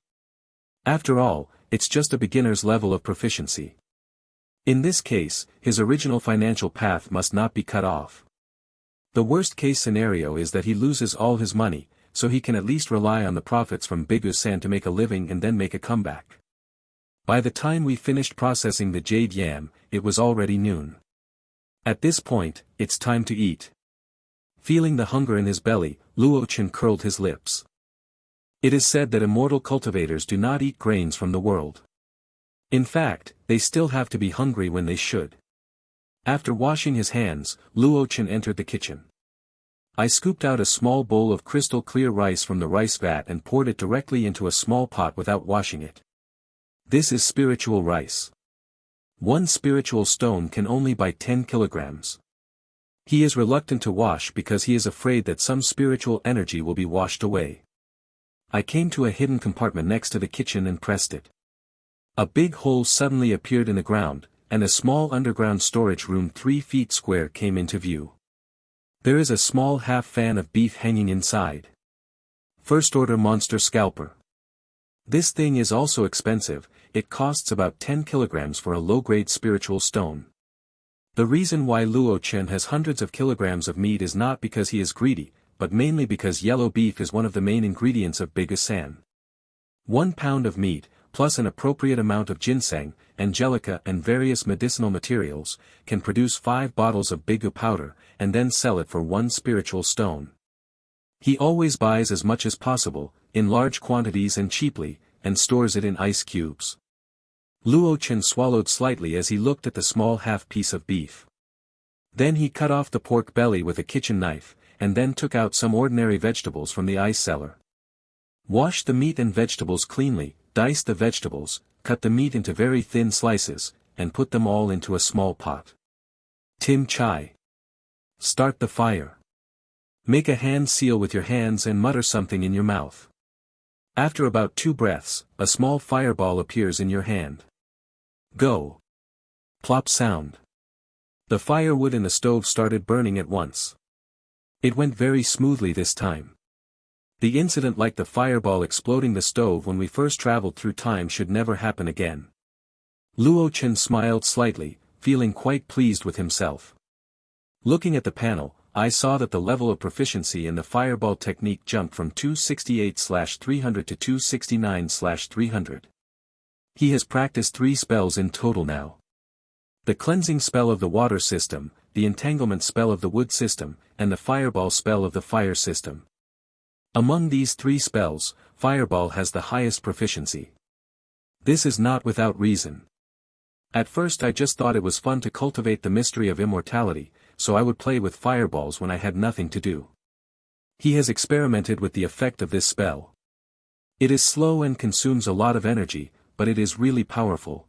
After all, it's just a beginner's level of proficiency. In this case, his original financial path must not be cut off. The worst-case scenario is that he loses all his money, so he can at least rely on the profits from Bigu San to make a living and then make a comeback. By the time we finished processing the jade yam, it was already noon. At this point, it's time to eat. Feeling the hunger in his belly, Luo Chen curled his lips. It is said that immortal cultivators do not eat grains from the world. In fact, they still have to be hungry when they should. After washing his hands, Luo Chen entered the kitchen. I scooped out a small bowl of crystal clear rice from the rice vat and poured it directly into a small pot without washing it. This is spiritual rice. One spiritual stone can only buy 10 kilograms. He is reluctant to wash because he is afraid that some spiritual energy will be washed away. I came to a hidden compartment next to the kitchen and pressed it. A big hole suddenly appeared in the ground, and a small underground storage room 3 feet square came into view. There is a small half-fan of beef hanging inside. First-order monster scalper. This thing is also expensive, it costs about 10 kilograms for a low-grade spiritual stone. The reason why Luo Chen has hundreds of kilograms of meat is not because he is greedy, but mainly because yellow beef is one of the main ingredients of Bigu San. 1 pound of meat, plus an appropriate amount of ginseng, angelica and various medicinal materials, can produce 5 bottles of bigu powder, and then sell it for 1 spiritual stone. He always buys as much as possible, in large quantities and cheaply, and stores it in ice cubes. Luo Chen swallowed slightly as he looked at the small half-piece of beef. Then he cut off the pork belly with a kitchen knife, and then took out some ordinary vegetables from the ice cellar. Wash the meat and vegetables cleanly, dice the vegetables, cut the meat into very thin slices, and put them all into a small pot. Tim Chai. Start the fire. Make a hand seal with your hands and mutter something in your mouth. After about 2 breaths, a small fireball appears in your hand. Go. Plop sound. The firewood in the stove started burning at once. It went very smoothly this time. The incident like the fireball exploding the stove when we first traveled through time should never happen again. Luo Chen smiled slightly, feeling quite pleased with himself. Looking at the panel, I saw that the level of proficiency in the fireball technique jumped from 268/300 to 269/300. He has practiced 3 spells in total now. The cleansing spell of the water system, the entanglement spell of the wood system, and the fireball spell of the fire system. Among these 3 spells, fireball has the highest proficiency. This is not without reason. At first I just thought it was fun to cultivate the mystery of immortality, so I would play with fireballs when I had nothing to do. He has experimented with the effect of this spell. It is slow and consumes a lot of energy, but it is really powerful.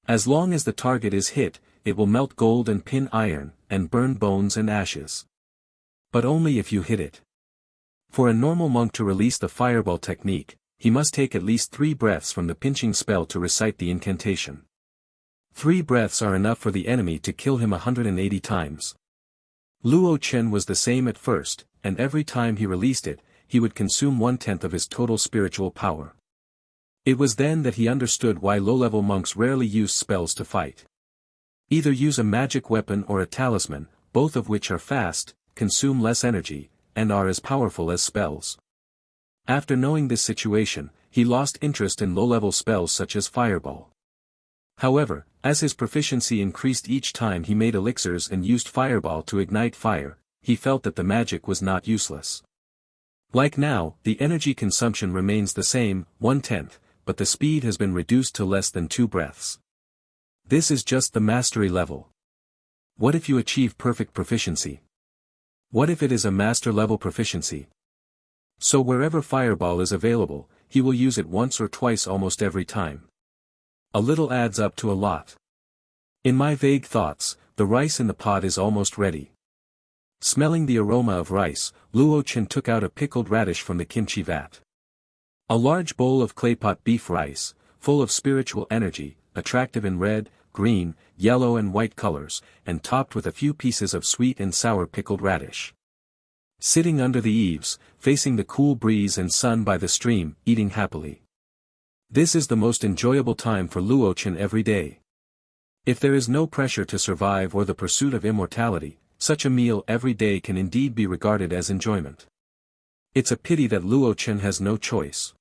As long as the target is hit, it will melt gold and pin iron, and burn bones and ashes. But only if you hit it. For a normal monk to release the fireball technique, he must take at least 3 breaths from the pinching spell to recite the incantation. 3 breaths are enough for the enemy to kill him 180 times. Luo Chen was the same at first, and every time he released it, he would consume 1/10 of his total spiritual power. It was then that he understood why low-level monks rarely use spells to fight. Either use a magic weapon or a talisman, both of which are fast, consume less energy, and are as powerful as spells. After knowing this situation, he lost interest in low-level spells such as fireball. However, as his proficiency increased each time he made elixirs and used fireball to ignite fire, he felt that the magic was not useless. Like now, the energy consumption remains the same, 1/10, but the speed has been reduced to less than 2 breaths. This is just the mastery level. What if you achieve perfect proficiency? What if it is a master-level proficiency? So wherever fireball is available, he will use it once or twice almost every time. A little adds up to a lot. In my vague thoughts, the rice in the pot is almost ready. Smelling the aroma of rice, Luo Chen took out a pickled radish from the kimchi vat. A large bowl of claypot beef rice, full of spiritual energy, attractive in red, green, yellow and white colors, and topped with a few pieces of sweet and sour pickled radish. Sitting under the eaves, facing the cool breeze and sun by the stream, eating happily. This is the most enjoyable time for Luo Chen every day. If there is no pressure to survive or the pursuit of immortality, such a meal every day can indeed be regarded as enjoyment. It's a pity that Luo Chen has no choice.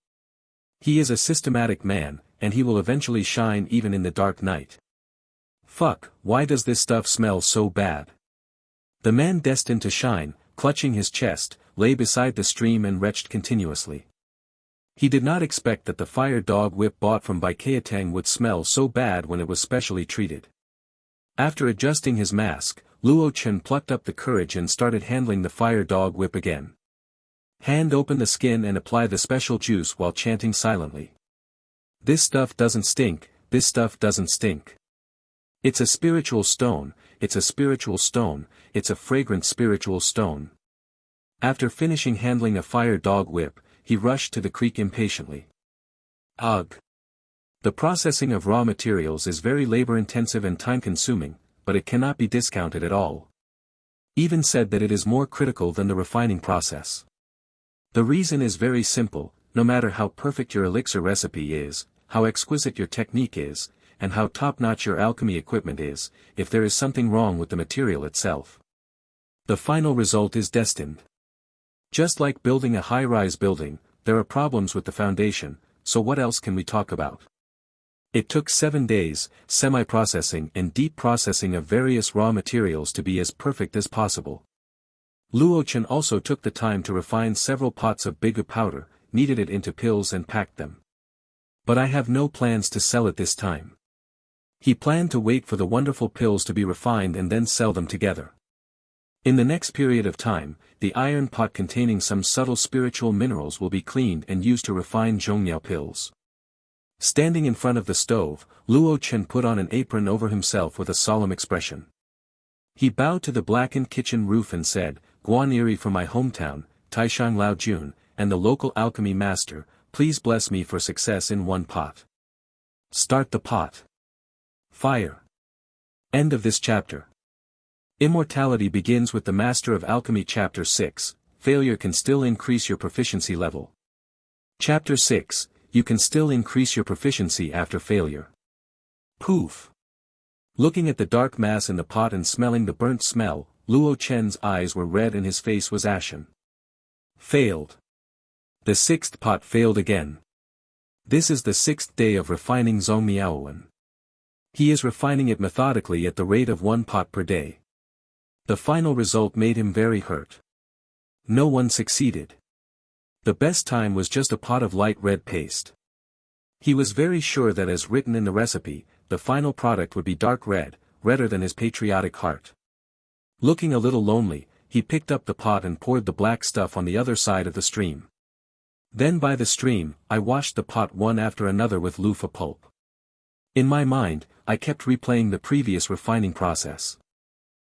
He is a systematic man, and he will eventually shine even in the dark night. Fuck, why does this stuff smell so bad? The man destined to shine, clutching his chest, lay beside the stream and retched continuously. He did not expect that the fire dog whip bought from Baikatang would smell so bad when it was specially treated. After adjusting his mask, Luo Chen plucked up the courage and started handling the fire dog whip again. Hand open the skin and apply the special juice while chanting silently. This stuff doesn't stink, this stuff doesn't stink. It's a spiritual stone, it's a spiritual stone, it's a fragrant spiritual stone. After finishing handling a fire dog whip, he rushed to the creek impatiently. Ugh. The processing of raw materials is very labor-intensive and time-consuming, but it cannot be discounted at all. Even said that it is more critical than the refining process. The reason is very simple: no matter how perfect your elixir recipe is, how exquisite your technique is, and how top-notch your alchemy equipment is, if there is something wrong with the material itself, the final result is destined. Just like building a high-rise building, there are problems with the foundation, so what else can we talk about? It took 7 days, semi-processing and deep processing of various raw materials to be as perfect as possible. Luo Chen also took the time to refine several pots of bigu powder, kneaded it into pills and packed them. But I have no plans to sell it this time. He planned to wait for the wonderful pills to be refined and then sell them together. In the next period of time, the iron pot containing some subtle spiritual minerals will be cleaned and used to refine zhongniao pills. Standing in front of the stove, Luo Chen put on an apron over himself with a solemn expression. He bowed to the blackened kitchen roof and said, "Guaniri from my hometown, Taishang Lao Jun, and the local alchemy master, please bless me for success in one pot. Start the pot. Fire." End of this chapter. Immortality begins with the Master of Alchemy Chapter 6, Failure can still increase your proficiency level. Chapter 6, You can still increase your proficiency after failure. Poof. Looking at the dark mass in the pot and smelling the burnt smell, Luo Chen's eyes were red and his face was ashen. Failed. The 6th pot failed again. This is the 6th day of refining Zhongmiaowen. He is refining it methodically at the rate of 1 pot per day. The final result made him very hurt. No one succeeded. The best time was just a pot of light red paste. He was very sure that as written in the recipe, the final product would be dark red, redder than his patriotic heart. Looking a little lonely, he picked up the pot and poured the black stuff on the other side of the stream. Then by the stream, I washed the pot one after another with loofah pulp. In my mind, I kept replaying the previous refining process.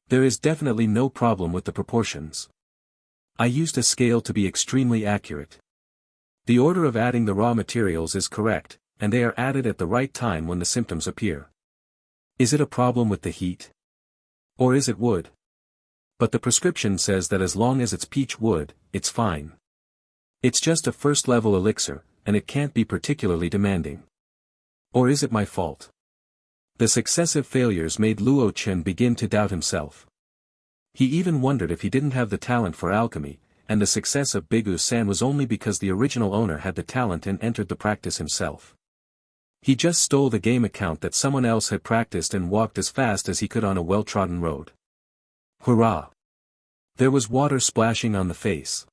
There is definitely no problem with the proportions. I used a scale to be extremely accurate. The order of adding the raw materials is correct, and they are added at the right time when the symptoms appear. Is it a problem with the heat? Or is it wood? But the prescription says that as long as it's peach wood, it's fine. It's just a first-level elixir, and it can't be particularly demanding. Or is it my fault? The successive failures made Luo Chen begin to doubt himself. He even wondered if he didn't have the talent for alchemy, and the success of Bigu San was only because the original owner had the talent and entered the practice himself. He just stole the game account that someone else had practiced and walked as fast as he could on a well-trodden road. Hurrah! There was water splashing on the face.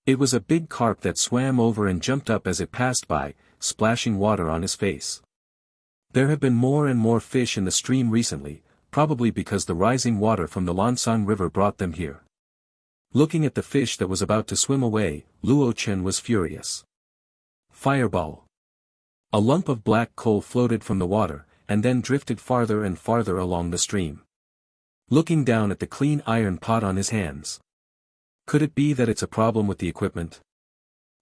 It was a big carp that swam over and jumped up as it passed by, splashing water on his face. There have been more and more fish in the stream recently, probably because the rising water from the Lansang River brought them here. Looking at the fish that was about to swim away, Luo Chen was furious. Fireball. A lump of black coal floated from the water, and then drifted farther and farther along the stream. Looking down at the clean iron pot on his hands. Could it be that it's a problem with the equipment?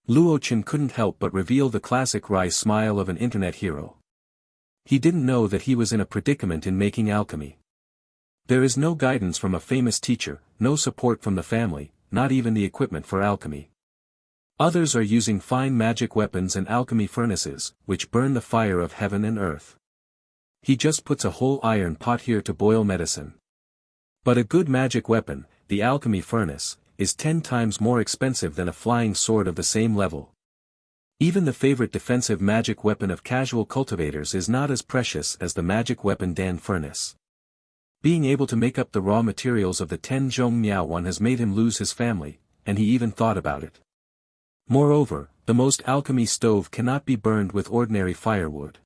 Luo Chen couldn't help but reveal the classic wry smile of an internet hero. He didn't know that he was in a predicament in making alchemy. There is no guidance from a famous teacher, no support from the family, not even the equipment for alchemy. Others are using fine magic weapons and alchemy furnaces, which burn the fire of heaven and earth. He just puts a whole iron pot here to boil medicine. But a good magic weapon, the alchemy furnace, is 10 times more expensive than a flying sword of the same level. Even the favorite defensive magic weapon of casual cultivators is not as precious as the magic weapon Dan furnace. Being able to make up the raw materials of the Tenzhong Miao one has made him lose his family, and he even thought about it. Moreover, the most alchemy stove cannot be burned with ordinary firewood.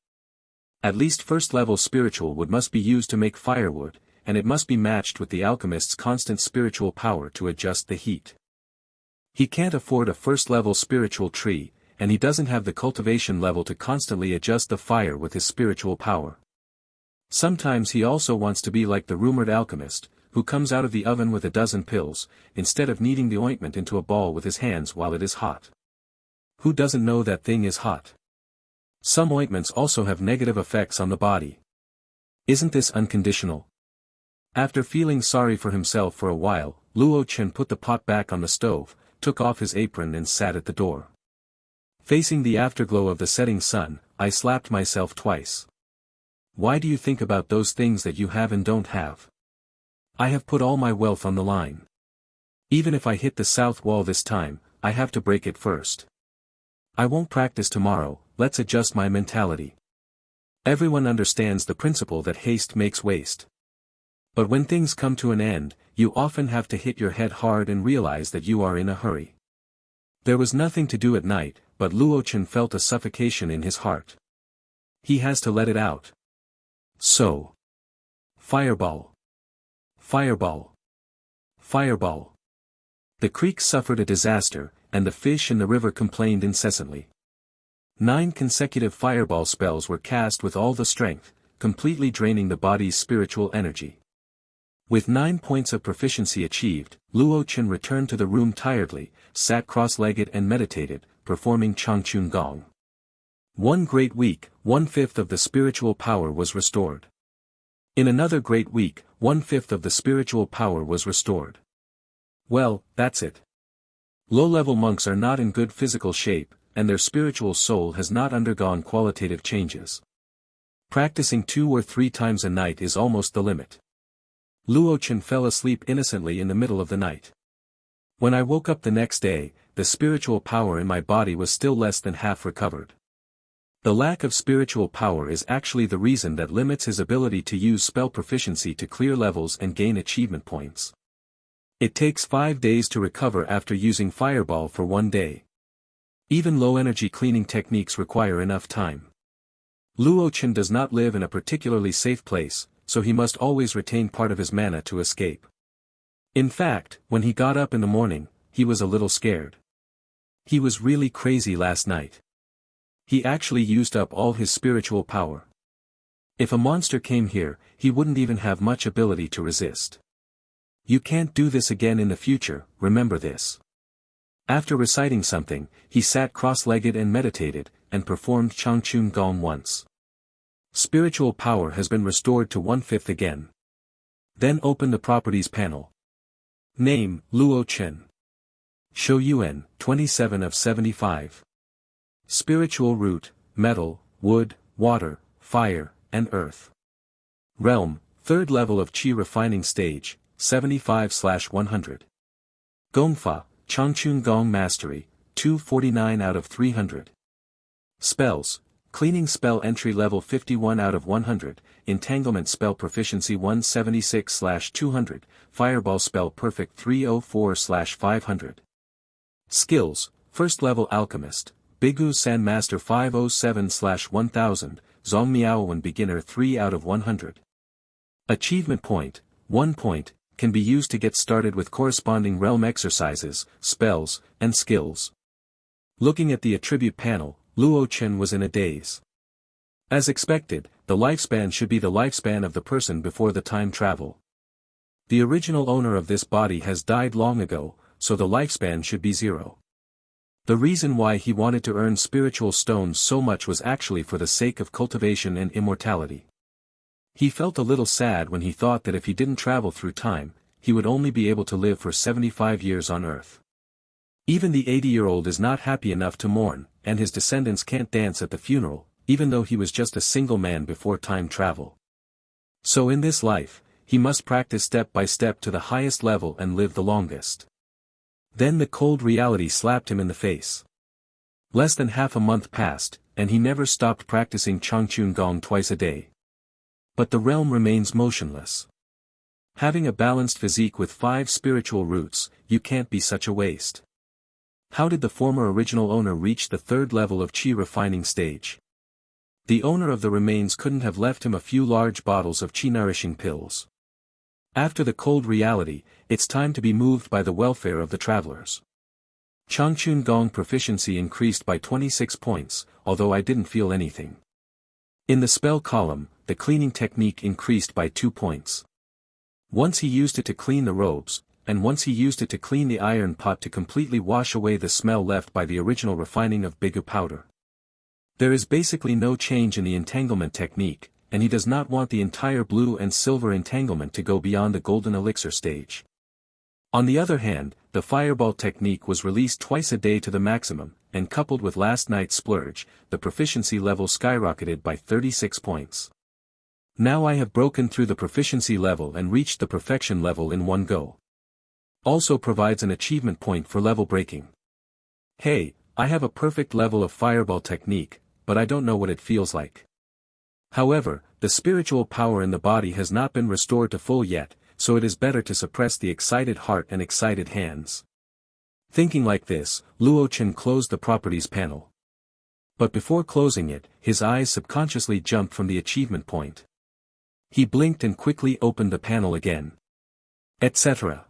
At least first-level spiritual wood must be used to make firewood, and it must be matched with the alchemist's constant spiritual power to adjust the heat. He can't afford a first-level spiritual tree, and he doesn't have the cultivation level to constantly adjust the fire with his spiritual power. Sometimes he also wants to be like the rumored alchemist, who comes out of the oven with a dozen pills, instead of kneading the ointment into a ball with his hands while it is hot. Who doesn't know that thing is hot? Some ointments also have negative effects on the body. Isn't this unconditional? After feeling sorry for himself for a while, Luo Chen put the pot back on the stove, took off his apron and sat at the door. Facing the afterglow of the setting sun, I slapped myself twice. Why do you think about those things that you have and don't have? I have put all my wealth on the line. Even if I hit the south wall this time, I have to break it first. I won't practice tomorrow, let's adjust my mentality. Everyone understands the principle that haste makes waste. But when things come to an end, you often have to hit your head hard and realize that you are in a hurry. There was nothing to do at night, but Luo Chen felt a suffocation in his heart. He has to let it out. So. Fireball. Fireball. Fireball. The creek suffered a disaster, and the fish in the river complained incessantly. 9 consecutive fireball spells were cast with all the strength, completely draining the body's spiritual energy. With 9 points of proficiency achieved, Luo Chen returned to the room tiredly, sat cross-legged and meditated, performing Changchun Gong. 1 great week, 1/5 of the spiritual power was restored. In another great week, 1/5 of the spiritual power was restored. Well, that's it. Low-level monks are not in good physical shape, and their spiritual soul has not undergone qualitative changes. Practicing 2 or 3 times a night is almost the limit. Luo Chen fell asleep innocently in the middle of the night. When I woke up the next day, the spiritual power in my body was still less than half recovered. The lack of spiritual power is actually the reason that limits his ability to use spell proficiency to clear levels and gain achievement points. It takes 5 days to recover after using Fireball for 1 day. Even low-energy cleaning techniques require enough time. Luo Chen does not live in a particularly safe place, so he must always retain part of his mana to escape. In fact, when he got up in the morning, he was a little scared. He was really crazy last night. He actually used up all his spiritual power. If a monster came here, he wouldn't even have much ability to resist. You can't do this again in the future, remember this. After reciting something, he sat cross-legged and meditated, and performed Changchun Gong once. Spiritual power has been restored to 1/5 again. Then open the properties panel. Name, Luo Chen. Shou Yuan, 27 of 75. Spiritual root, metal, wood, water, fire, and earth. Realm, 3rd level of Qi refining stage, 75/100. Gongfa, Changchun Gong Mastery, 249 out of 300. Spells, Cleaning Spell Entry Level 51 out of 100, Entanglement Spell Proficiency 176/200, Fireball Spell Perfect 304/500. Skills, 1st Level Alchemist, Bigu San Master 507/1000, Zongmiaowen Beginner 3 out of 100. Achievement Point, 1 point, can be used to get started with corresponding realm exercises, spells, and skills. Looking at the attribute panel, Luo Chen was in a daze. As expected, the lifespan should be the lifespan of the person before the time travel. The original owner of this body has died long ago, so the lifespan should be 0. The reason why he wanted to earn spiritual stones so much was actually for the sake of cultivation and immortality. He felt a little sad when he thought that if he didn't travel through time, he would only be able to live for 75 years on Earth. Even the 80-year-old is not happy enough to mourn, and his descendants can't dance at the funeral, even though he was just a single man before time travel. So in this life, he must practice step by step to the highest level and live the longest. Then the cold reality slapped him in the face. Less than half a month passed, and he never stopped practicing Changchun Gong twice a day. But the realm remains motionless. Having a balanced physique with 5 spiritual roots, you can't be such a waste. How did the former original owner reach the 3rd level of Qi refining stage? The owner of the remains couldn't have left him a few large bottles of Qi nourishing pills. After the cold reality, it's time to be moved by the welfare of the travelers. Changchun Gong proficiency increased by 26 points, although I didn't feel anything. In the spell column, the cleaning technique increased by 2 points. Once he used it to clean the robes, and once he used it to clean the iron pot to completely wash away the smell left by the original refining of bigu powder. There is basically no change in the entanglement technique, and he does not want the entire blue and silver entanglement to go beyond the golden elixir stage. On the other hand, the fireball technique was released twice a day to the maximum, and coupled with last night's splurge, the proficiency level skyrocketed by 36 points. Now I have broken through the proficiency level and reached the perfection level in one go. Also provides an achievement point for level breaking. Hey, I have a perfect level of fireball technique, but I don't know what it feels like. However, the spiritual power in the body has not been restored to full yet, so it is better to suppress the excited heart and excited hands. Thinking like this, Luo Chen closed the properties panel. But before closing it, his eyes subconsciously jumped from the achievement point. He blinked and quickly opened the panel again. Etc.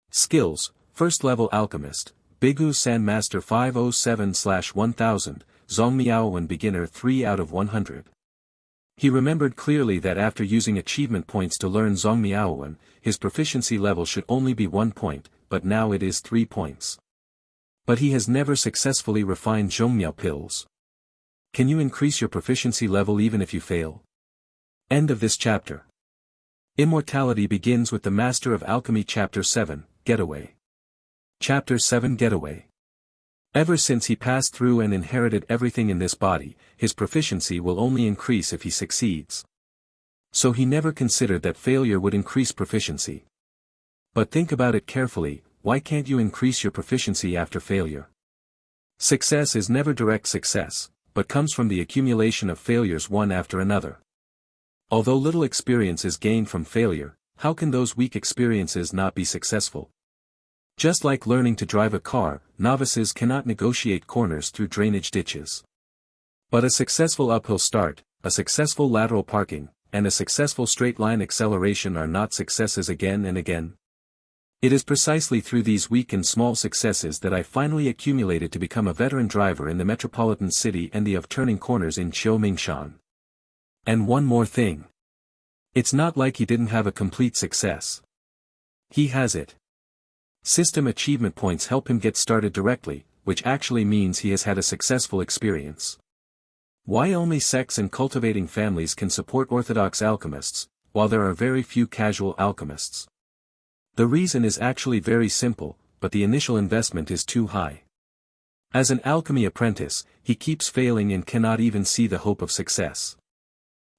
Skills, 1st level Alchemist, Bigu San Master 507/1000, Zongmiaowen Beginner 3 out of 100. He remembered clearly that after using achievement points to learn Zongmiaowen, his proficiency level should only be 1 point, but now it is 3 points. But he has never successfully refined Zhongmiao pills. Can you increase your proficiency level even if you fail? End of this chapter. Immortality begins with the Master of Alchemy Chapter 7, Getaway. Chapter 7 Getaway. Ever since he passed through and inherited everything in this body, his proficiency will only increase if he succeeds. So he never considered that failure would increase proficiency. But think about it carefully, why can't you increase your proficiency after failure? Success is never direct success, but comes from the accumulation of failures one after another. Although little experience is gained from failure, how can those weak experiences not be successful? Just like learning to drive a car, novices cannot negotiate corners through drainage ditches. But a successful uphill start, a successful lateral parking, and a successful straight-line acceleration are not successes again and again. It is precisely through these weak and small successes that I finally accumulated to become a veteran driver in the metropolitan city and the of turning corners in Qiumingshan. And one more thing. It's not like he didn't have a complete success. He has it. System achievement points help him get started directly, which actually means he has had a successful experience. Why only sects and cultivating families can support orthodox alchemists, while there are very few casual alchemists? The reason is actually very simple, but the initial investment is too high. As an alchemy apprentice, he keeps failing and cannot even see the hope of success.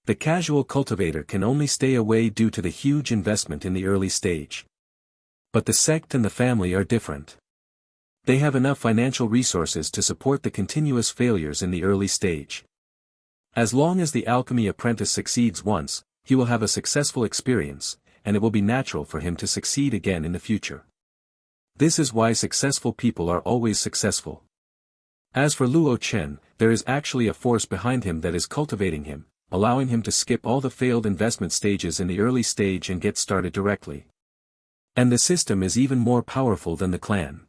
The casual cultivator can only stay away due to the huge investment in the early stage. But the sect and the family are different. They have enough financial resources to support the continuous failures in the early stage. As long as the alchemy apprentice succeeds once, he will have a successful experience, and it will be natural for him to succeed again in the future. This is why successful people are always successful. As for Luo Chen, there is actually a force behind him that is cultivating him, allowing him to skip all the failed investment stages in the early stage and get started directly. And the system is even more powerful than the clan.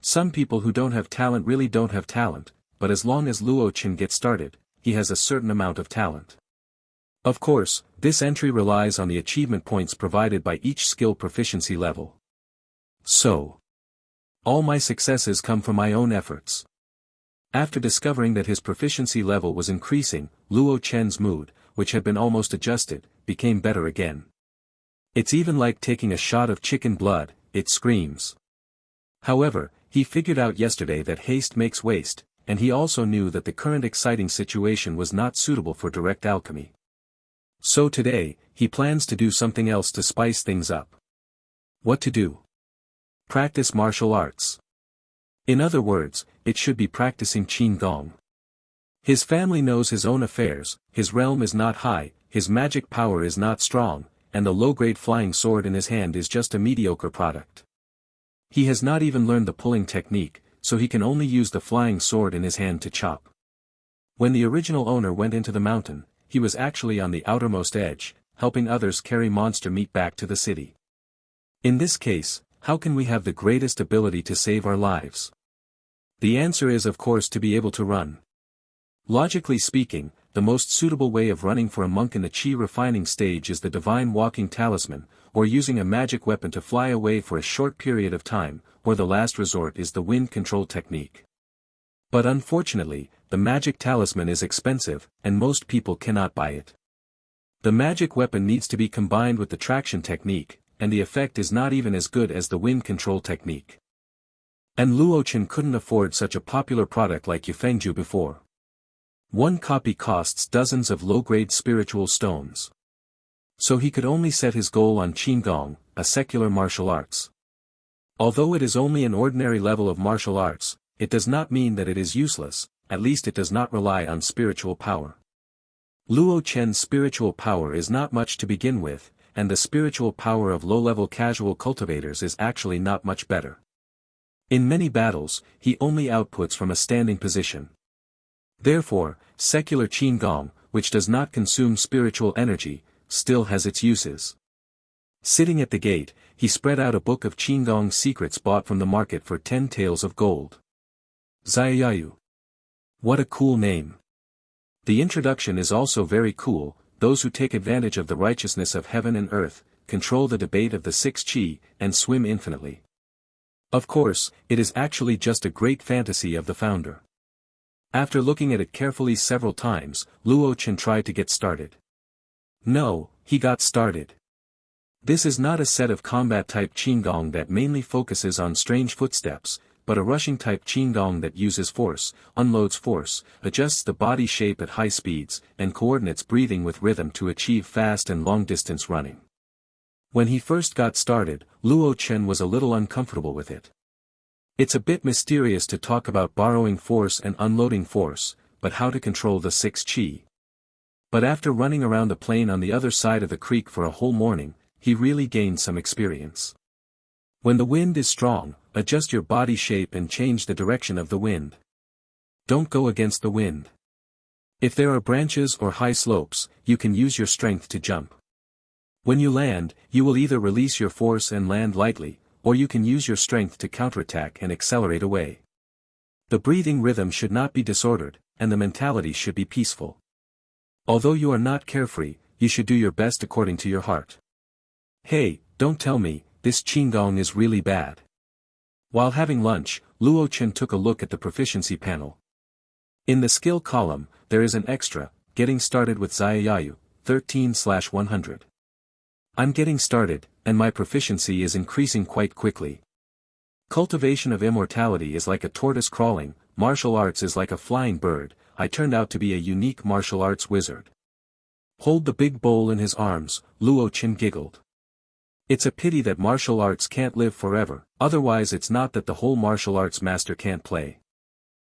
Some people who don't have talent really don't have talent, but as long as Luo Chen gets started, he has a certain amount of talent. Of course, this entry relies on the achievement points provided by each skill proficiency level. So, all my successes come from my own efforts. After discovering that his proficiency level was increasing, Luo Chen's mood, which had been almost adjusted, became better again. It's even like taking a shot of chicken blood, it screams. However, he figured out yesterday that haste makes waste, and he also knew that the current exciting situation was not suitable for direct alchemy. So today, he plans to do something else to spice things up. What to do? Practice martial arts. In other words, it should be practicing Qigong. His family knows his own affairs, his realm is not high, his magic power is not strong, and the low-grade flying sword in his hand is just a mediocre product. He has not even learned the pulling technique, so he can only use the flying sword in his hand to chop. When the original owner went into the mountain, he was actually on the outermost edge, helping others carry monster meat back to the city. In this case, how can we have the greatest ability to save our lives? The answer is of course to be able to run. Logically speaking, the most suitable way of running for a monk in the Qi refining stage is the divine walking talisman, or using a magic weapon to fly away for a short period of time, or the last resort is the wind control technique. But unfortunately, the magic talisman is expensive, and most people cannot buy it. The magic weapon needs to be combined with the traction technique, and the effect is not even as good as the wind control technique. And Luo Chen couldn't afford such a popular product like Yufengju before. One copy costs dozens of low-grade spiritual stones. So he could only set his goal on Qigong, a secular martial arts. Although it is only an ordinary level of martial arts, it does not mean that it is useless, at least it does not rely on spiritual power. Luo Chen's spiritual power is not much to begin with, and the spiritual power of low-level casual cultivators is actually not much better. In many battles, he only outputs from a standing position. Therefore, secular Qigong, which does not consume spiritual energy, still has its uses. Sitting at the gate, he spread out a book of Qigong secrets bought from the market for 10 taels of gold. Zaiyayu. What a cool name. The introduction is also very cool. Those who take advantage of the righteousness of heaven and earth, control the debate of the 6 Qi, and swim infinitely. Of course, it is actually just a great fantasy of the founder. After looking at it carefully several times, Luo Chen tried to get started. No, he got started. This is not a set of combat-type Qigong that mainly focuses on strange footsteps, but a rushing-type Qigong that uses force, unloads force, adjusts the body shape at high speeds, and coordinates breathing with rhythm to achieve fast and long-distance running. When he first got started, Luo Chen was a little uncomfortable with it. It's a bit mysterious to talk about borrowing force and unloading force, but how to control the 6 Qi. But after running around the plain on the other side of the creek for a whole morning, he really gained some experience. When the wind is strong, adjust your body shape and change the direction of the wind. Don't go against the wind. If there are branches or high slopes, you can use your strength to jump. When you land, you will either release your force and land lightly, or you can use your strength to counterattack and accelerate away. The breathing rhythm should not be disordered, and the mentality should be peaceful. Although you are not carefree, you should do your best according to your heart. Hey, don't tell me, this Qigong is really bad. While having lunch, Luo Chen took a look at the proficiency panel. In the skill column, there is an extra, getting started with Xiaoyu, 13/100. I'm getting started, and my proficiency is increasing quite quickly. Cultivation of immortality is like a tortoise crawling, martial arts is like a flying bird. I turned out to be a unique martial arts wizard. Hold the big bowl in his arms, Luo Chen giggled. It's a pity that martial arts can't live forever, otherwise it's not that the whole martial arts master can't play.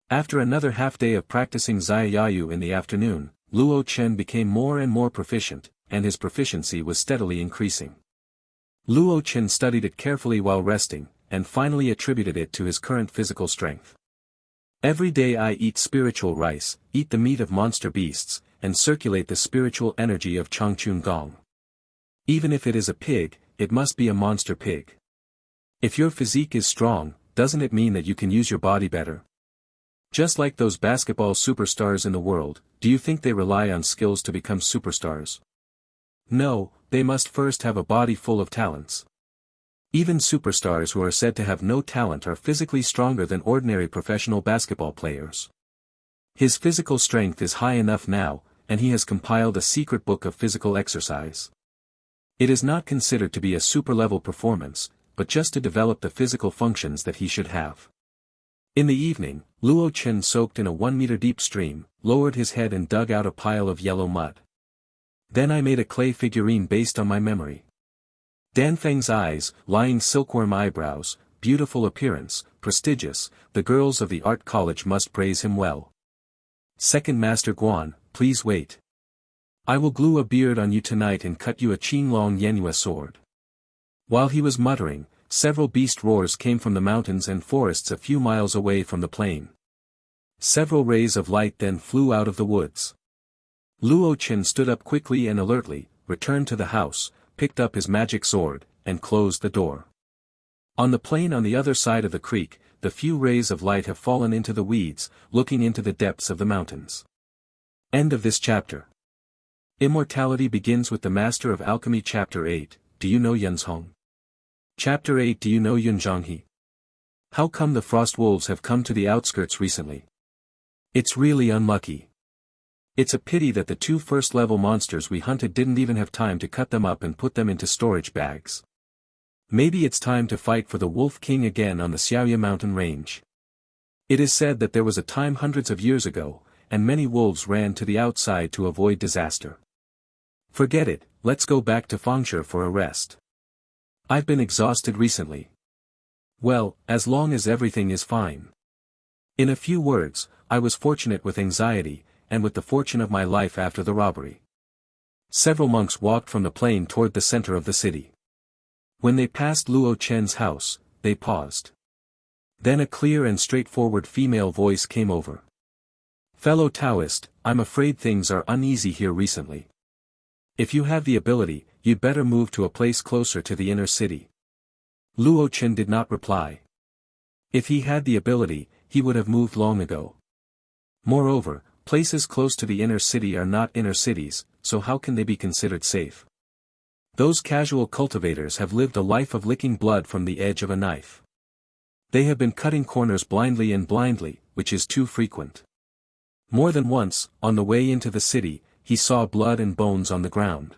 After another half-day of practicing Xiaoyu in the afternoon, Luo Chen became more and more proficient, and his proficiency was steadily increasing. Luo Chen studied it carefully while resting, and finally attributed it to his current physical strength. Every day I eat spiritual rice, eat the meat of monster beasts, and circulate the spiritual energy of Changchun Gong. Even if it is a pig, it must be a monster pig. If your physique is strong, doesn't it mean that you can use your body better? Just like those basketball superstars in the world, do you think they rely on skills to become superstars? No, they must first have a body full of talents. Even superstars who are said to have no talent are physically stronger than ordinary professional basketball players. His physical strength is high enough now, and he has compiled a secret book of physical exercise. It is not considered to be a super-level performance, but just to develop the physical functions that he should have. In the evening, Luo Chen soaked in a 1-meter-deep stream, lowered his head and dug out a pile of yellow mud. Then I made a clay figurine based on my memory. Danfeng's eyes, lying silkworm eyebrows, beautiful appearance, prestigious, the girls of the art college must praise him well. Second Master Guan, please wait. I will glue a beard on you tonight and cut you a Qinglong Yenhua sword. While he was muttering, several beast roars came from the mountains and forests a few miles away from the plain. Several rays of light then flew out of the woods. Luo Chen stood up quickly and alertly, returned to the house, picked up his magic sword, and closed the door. On the plain on the other side of the creek, the few rays of light have fallen into the weeds, looking into the depths of the mountains. End of this chapter. Immortality begins with the Master of Alchemy Chapter 8, Do you know Yunzhong? Chapter 8 Do you know Yunzhonghe? How come the frost wolves have come to the outskirts recently? It's really unlucky. It's a pity that the 2 first-level monsters we hunted didn't even have time to cut them up and put them into storage bags. Maybe it's time to fight for the Wolf King again on the Xiaoya mountain range. It is said that there was a time hundreds of years ago, and many wolves ran to the outside to avoid disaster. Forget it, let's go back to Fengshe for a rest. I've been exhausted recently. Well, as long as everything is fine. In a few words, I was fortunate with anxiety, and with the fortune of my life after the robbery. Several monks walked from the plain toward the center of the city. When they passed Luo Chen's house, they paused. Then a clear and straightforward female voice came over. Fellow Taoist, I'm afraid things are uneasy here recently. If you have the ability, you'd better move to a place closer to the inner city. Luo Chen did not reply. If he had the ability, he would have moved long ago. Moreover, places close to the inner city are not inner cities, so how can they be considered safe? Those casual cultivators have lived a life of licking blood from the edge of a knife. They have been cutting corners blindly and blindly, which is too frequent. More than once, on the way into the city, he saw blood and bones on the ground.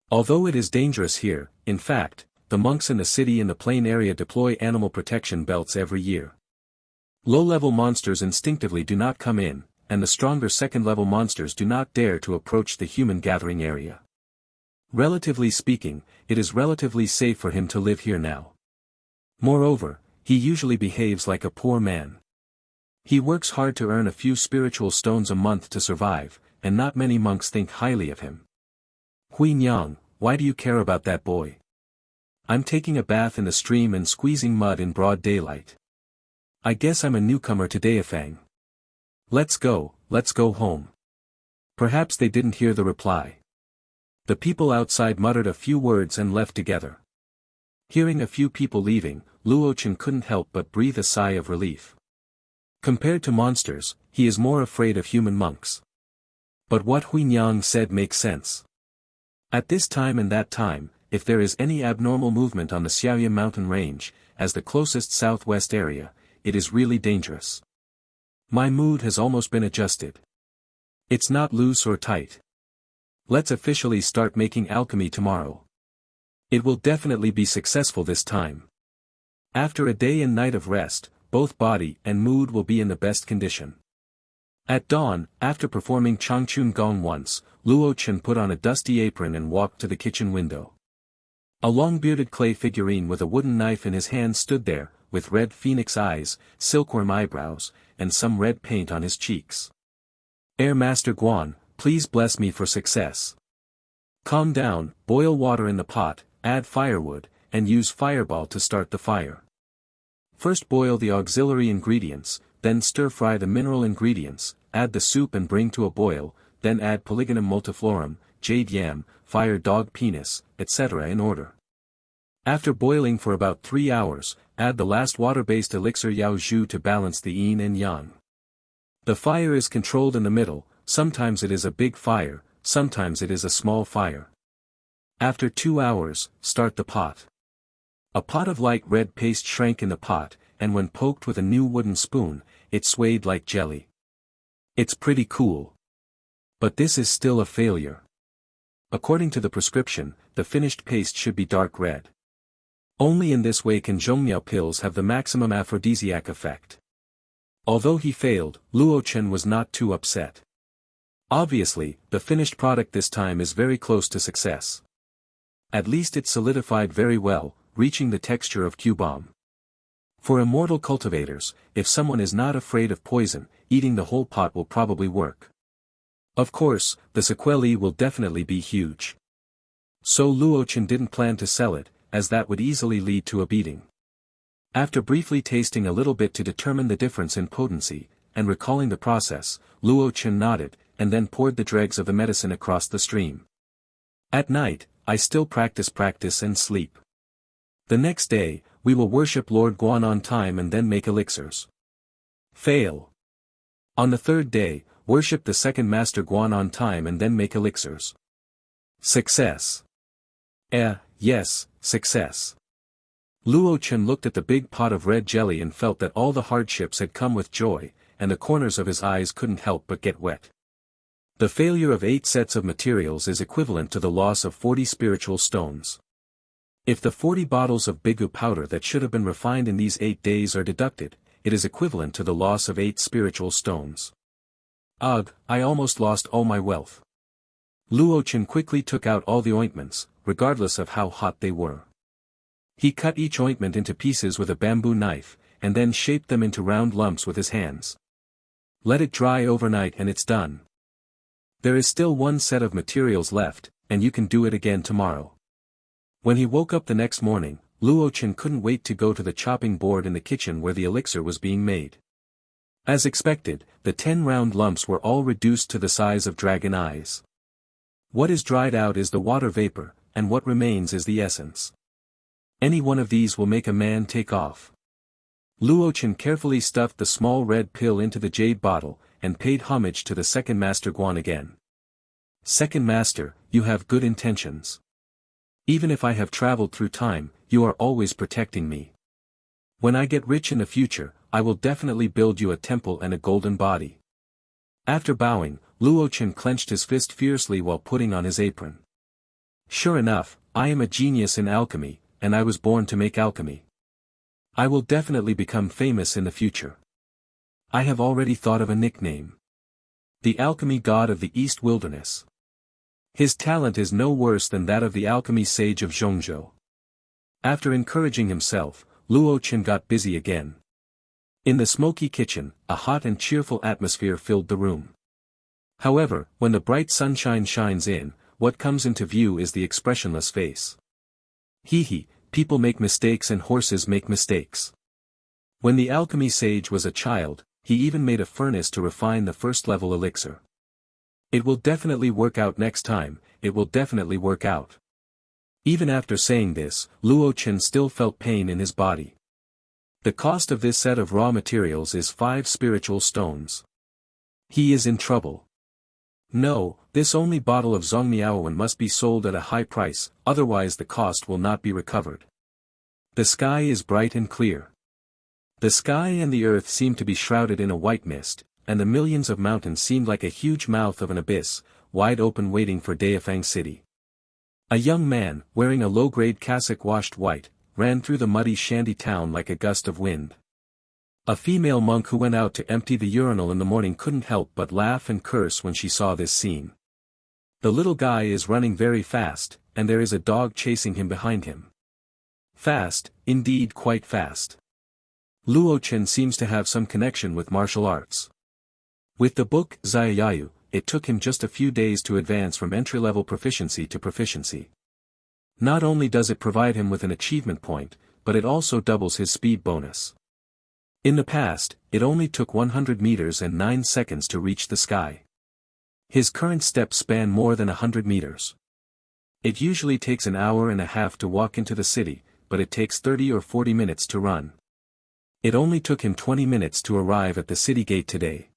Although it is dangerous here, in fact, the monks in the city in the plain area deploy animal protection belts every year. Low-level monsters instinctively do not come in, and the stronger second-level monsters do not dare to approach the human gathering area. Relatively speaking, it is relatively safe for him to live here now. Moreover, he usually behaves like a poor man. He works hard to earn a few spiritual stones a month to survive, and not many monks think highly of him. Hui Nyang, why do you care about that boy? I'm taking a bath in the stream and squeezing mud in broad daylight. I guess I'm a newcomer to Daifang. Let's go home. Perhaps they didn't hear the reply. The people outside muttered a few words and left together. Hearing a few people leaving, Luo Chen couldn't help but breathe a sigh of relief. Compared to monsters, he is more afraid of human monks. But what Huinyang said makes sense. At this time and that time, if there is any abnormal movement on the Xiaoya mountain range, as the closest southwest area, it is really dangerous. My mood has almost been adjusted. It's not loose or tight. Let's officially start making alchemy tomorrow. It will definitely be successful this time. After a day and night of rest, both body and mood will be in the best condition. At dawn, after performing Changchun Gong once, Luo Chen put on a dusty apron and walked to the kitchen window. A long-bearded clay figurine with a wooden knife in his hand stood there, with red phoenix eyes, silkworm eyebrows, and some red paint on his cheeks. Air Master Guan, please bless me for success. Calm down, boil water in the pot, add firewood, and use fireball to start the fire. First boil the auxiliary ingredients, then stir-fry the mineral ingredients, add the soup and bring to a boil, then add Polygonum multiflorum, jade yam, fire dog penis, etc. in order. After boiling for about 3 hours, add the last water-based elixir Yao Zhu to balance the yin and yang. The fire is controlled in the middle, sometimes it is a big fire, sometimes it is a small fire. After 2 hours, start the pot. A pot of light red paste shrank in the pot, and when poked with a new wooden spoon, it swayed like jelly. It's pretty cool. But this is still a failure. According to the prescription, the finished paste should be dark red. Only in this way can Zhongmiao pills have the maximum aphrodisiac effect. Although he failed, Luo Chen was not too upset. Obviously, the finished product this time is very close to success. At least it solidified very well, reaching the texture of Q-bomb. For immortal cultivators, if someone is not afraid of poison, eating the whole pot will probably work. Of course, the sequelae will definitely be huge. So Luo Chen didn't plan to sell it, as that would easily lead to a beating. After briefly tasting a little bit to determine the difference in potency, and recalling the process, Luo Chen nodded, and then poured the dregs of the medicine across the stream. At night, I still practice and sleep. The next day, we will worship Lord Guan on time and then make elixirs. Fail. On the third day, worship the second Master Guan on time and then make elixirs. Success. Yes, success. Luo Chen looked at the big pot of red jelly and felt that all the hardships had come with joy, and the corners of his eyes couldn't help but get wet. The failure of 8 sets of materials is equivalent to the loss of 40 spiritual stones. If the 40 bottles of bigu powder that should have been refined in these 8 days are deducted, it is equivalent to the loss of 8 spiritual stones. Ugh, I almost lost all my wealth. Luo Chen quickly took out all the ointments, regardless of how hot they were. He cut each ointment into pieces with a bamboo knife, and then shaped them into round lumps with his hands. Let it dry overnight and it's done. There is still 1 set of materials left, and you can do it again tomorrow. When he woke up the next morning, Luo Chen couldn't wait to go to the chopping board in the kitchen where the elixir was being made. As expected, the 10 round lumps were all reduced to the size of dragon eyes. What is dried out is the water vapor, and what remains is the essence. Any one of these will make a man take off. Luo Chen carefully stuffed the small red pill into the jade bottle, and paid homage to the second Master Guan again. Second Master, you have good intentions. Even if I have traveled through time, you are always protecting me. When I get rich in the future, I will definitely build you a temple and a golden body. After bowing, Luo Chen clenched his fist fiercely while putting on his apron. Sure enough, I am a genius in alchemy, and I was born to make alchemy. I will definitely become famous in the future. I have already thought of a nickname. The Alchemy God of the East Wilderness. His talent is no worse than that of the alchemy sage of Zhongzhou. After encouraging himself, Luo Chen got busy again. In the smoky kitchen, a hot and cheerful atmosphere filled the room. However, when the bright sunshine shines in, what comes into view is the expressionless face. Hee, people make mistakes and horses make mistakes. When the alchemy sage was a child, he even made a furnace to refine the first-level elixir. It will definitely work out next time, it will definitely work out. Even after saying this, Luo Chen still felt pain in his body. The cost of this set of raw materials is 5 spiritual stones. He is in trouble. No, this only bottle of Zhongmiaowen must be sold at a high price, otherwise the cost will not be recovered. The sky is bright and clear. The sky and the earth seem to be shrouded in a white mist, and the millions of mountains seemed like a huge mouth of an abyss, wide open waiting for Daifang City. A young man, wearing a low-grade cassock washed white, ran through the muddy shanty town like a gust of wind. A female monk who went out to empty the urinal in the morning couldn't help but laugh and curse when she saw this scene. The little guy is running very fast, and there is a dog chasing him behind him. Fast, indeed quite fast. Luochen seems to have some connection with martial arts. With the book Xiaoyayu, it took him just a few days to advance from entry-level proficiency to proficiency. Not only does it provide him with an achievement point, but it also doubles his speed bonus. In the past, it only took 100 meters and 9 seconds to reach the sky. His current steps span more than 100 meters. It usually takes an hour and a half to walk into the city, but it takes 30 or 40 minutes to run. It only took him 20 minutes to arrive at the city gate today.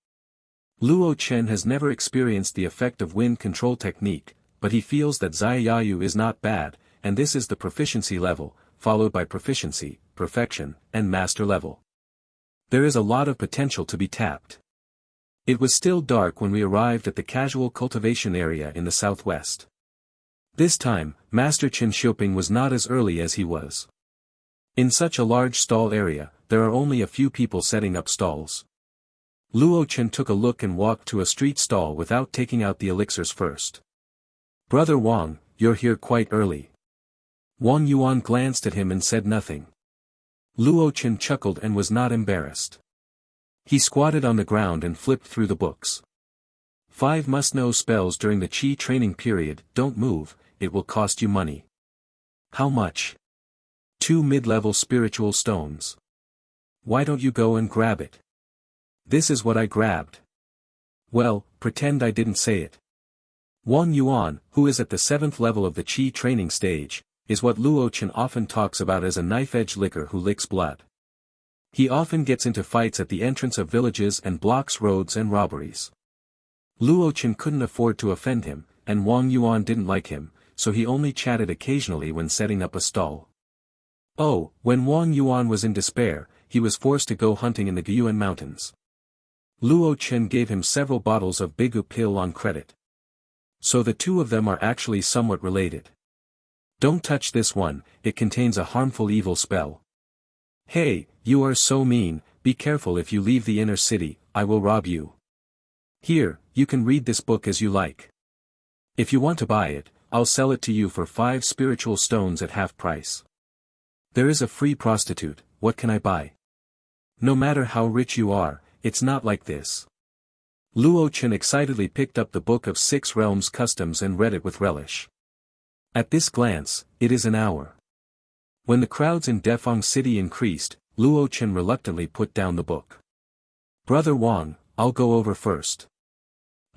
Luo Chen has never experienced the effect of wind control technique, but he feels that Xiaoyayu is not bad, and this is the proficiency level, followed by proficiency, perfection, and master level. There is a lot of potential to be tapped. It was still dark when we arrived at the casual cultivation area in the southwest. This time, Master Chen Xiuping was not as early as he was. In such a large stall area, there are only a few people setting up stalls. Luo Chen took a look and walked to a street stall without taking out the elixirs first. "Brother Wang, you're here quite early." Wang Yuan glanced at him and said nothing. Luo Chen chuckled and was not embarrassed. He squatted on the ground and flipped through the books. 5 must-know spells during the Qi training period. Don't move, it will cost you money. How much? 2 mid-level spiritual stones. Why don't you go and grab it? This is what I grabbed. Well, pretend I didn't say it. Wang Yuan, who is at the 7th level of the Qi training stage, is what Luo Chen often talks about as a knife-edge licker who licks blood. He often gets into fights at the entrance of villages and blocks roads and robberies. Luo Chen couldn't afford to offend him, and Wang Yuan didn't like him, so he only chatted occasionally when setting up a stall. Oh, when Wang Yuan was in despair, he was forced to go hunting in the Guyuan Mountains. Luo Chen gave him several bottles of Bigu pill on credit. So the two of them are actually somewhat related. Don't touch this one, it contains a harmful evil spell. Hey, you are so mean, be careful if you leave the inner city, I will rob you. Here, you can read this book as you like. If you want to buy it, I'll sell it to you for 5 spiritual stones at half price. There is a free prostitute, what can I buy? No matter how rich you are, it's not like this. Luo Chen excitedly picked up the Book of 6 Realms Customs and read it with relish. At this glance, it is an hour. When the crowds in Defang City increased, Luo Chen reluctantly put down the book. Brother Wang, I'll go over first.